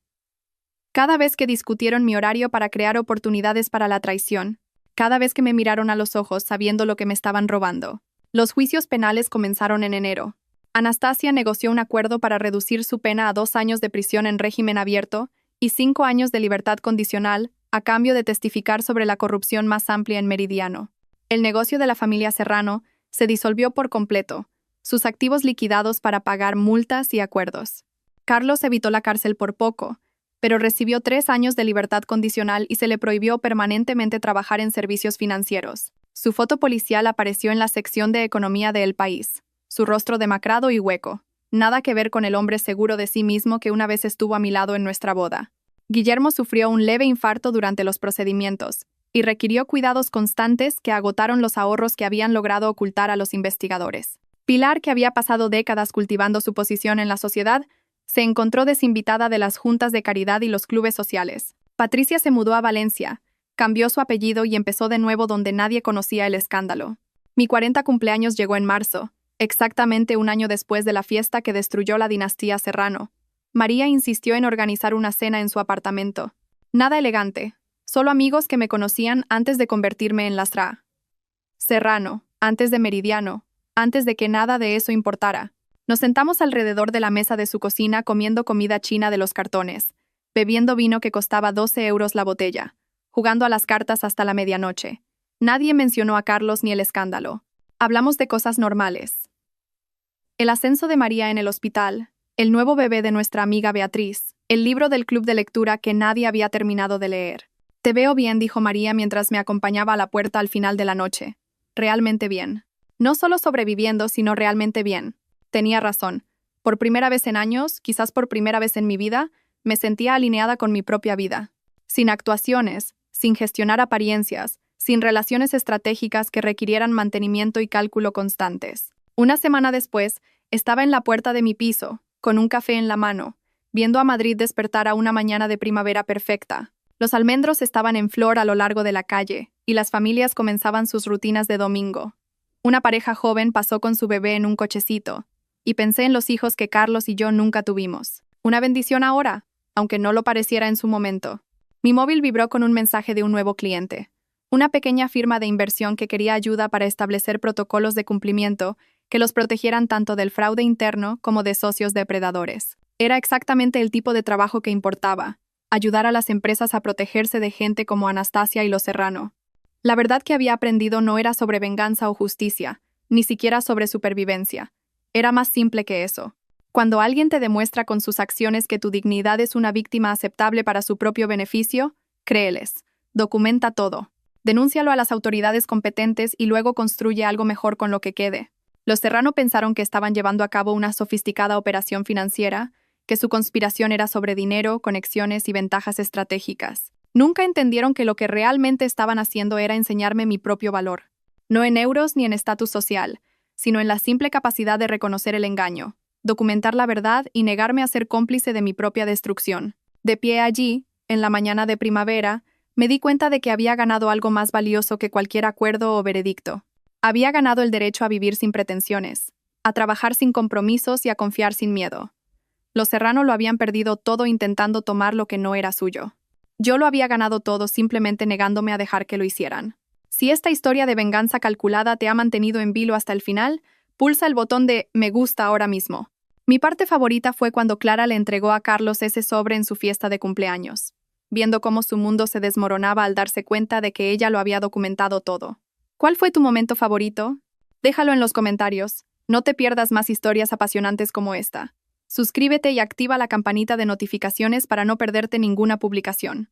Cada vez que discutieron mi horario para crear oportunidades para la traición. Cada vez que me miraron a los ojos sabiendo lo que me estaban robando. Los juicios penales comenzaron en enero. Anastasia negoció un acuerdo para reducir su pena a 2 años de prisión en régimen abierto y 5 años de libertad condicional, a cambio de testificar sobre la corrupción más amplia en Meridiano. El negocio de la familia Serrano se disolvió por completo, sus activos liquidados para pagar multas y acuerdos. Carlos evitó la cárcel por poco, pero recibió 3 años de libertad condicional y se le prohibió permanentemente trabajar en servicios financieros. Su foto policial apareció en la sección de economía de El País, su rostro demacrado y hueco. Nada que ver con el hombre seguro de sí mismo que una vez estuvo a mi lado en nuestra boda. Guillermo sufrió un leve infarto durante los procedimientos y requirió cuidados constantes que agotaron los ahorros que habían logrado ocultar a los investigadores. Pilar, que había pasado décadas cultivando su posición en la sociedad, se encontró desinvitada de las juntas de caridad y los clubes sociales. Patricia se mudó a Valencia, cambió su apellido y empezó de nuevo donde nadie conocía el escándalo. Mi 40 cumpleaños llegó en marzo, exactamente un año después de la fiesta que destruyó la dinastía Serrano. María insistió en organizar una cena en su apartamento. Nada elegante, solo amigos que me conocían antes de convertirme en lastra. Serrano, antes de Meridiano, antes de que nada de eso importara. Nos sentamos alrededor de la mesa de su cocina comiendo comida china de los cartones, bebiendo vino que costaba 12 euros la botella, jugando a las cartas hasta la medianoche. Nadie mencionó a Carlos ni el escándalo. Hablamos de cosas normales. El ascenso de María en el hospital, el nuevo bebé de nuestra amiga Beatriz, el libro del club de lectura que nadie había terminado de leer. «Te veo bien», dijo María mientras me acompañaba a la puerta al final de la noche. «Realmente bien. No solo sobreviviendo, sino realmente bien». Tenía razón. Por primera vez en años, quizás por primera vez en mi vida, me sentía alineada con mi propia vida. Sin actuaciones, sin gestionar apariencias, sin relaciones estratégicas que requirieran mantenimiento y cálculo constantes. Una semana después, estaba en la puerta de mi piso, con un café en la mano, viendo a Madrid despertar a una mañana de primavera perfecta. Los almendros estaban en flor a lo largo de la calle, y las familias comenzaban sus rutinas de domingo. Una pareja joven pasó con su bebé en un cochecito, y pensé en los hijos que Carlos y yo nunca tuvimos. Una bendición ahora, aunque no lo pareciera en su momento. Mi móvil vibró con un mensaje de un nuevo cliente. Una pequeña firma de inversión que quería ayuda para establecer protocolos de cumplimiento que los protegieran tanto del fraude interno como de socios depredadores. Era exactamente el tipo de trabajo que importaba: ayudar a las empresas a protegerse de gente como Anastasia y los Serrano. La verdad que había aprendido no era sobre venganza o justicia, ni siquiera sobre supervivencia. Era más simple que eso. Cuando alguien te demuestra con sus acciones que tu dignidad es una víctima aceptable para su propio beneficio, Créeles. Documenta todo. Denúncialo a las autoridades competentes y luego construye algo mejor con lo que quede. Los Serrano pensaron que estaban llevando a cabo una sofisticada operación financiera, que su conspiración era sobre dinero, conexiones y ventajas estratégicas. Nunca entendieron que lo que realmente estaban haciendo era enseñarme mi propio valor. No en euros ni en estatus social, sino en la simple capacidad de reconocer el engaño, documentar la verdad y negarme a ser cómplice de mi propia destrucción. De pie allí, en la mañana de primavera, me di cuenta de que había ganado algo más valioso que cualquier acuerdo o veredicto. Había ganado el derecho a vivir sin pretensiones, a trabajar sin compromisos y a confiar sin miedo. Los Serrano lo habían perdido todo intentando tomar lo que no era suyo. Yo lo había ganado todo simplemente negándome a dejar que lo hicieran. Si esta historia de venganza calculada te ha mantenido en vilo hasta el final, pulsa el botón de me gusta ahora mismo. Mi parte favorita fue cuando Clara le entregó a Carlos ese sobre en su fiesta de cumpleaños, viendo cómo su mundo se desmoronaba al darse cuenta de que ella lo había documentado todo. ¿Cuál fue tu momento favorito? Déjalo en los comentarios. No te pierdas más historias apasionantes como esta. Suscríbete y activa la campanita de notificaciones para no perderte ninguna publicación.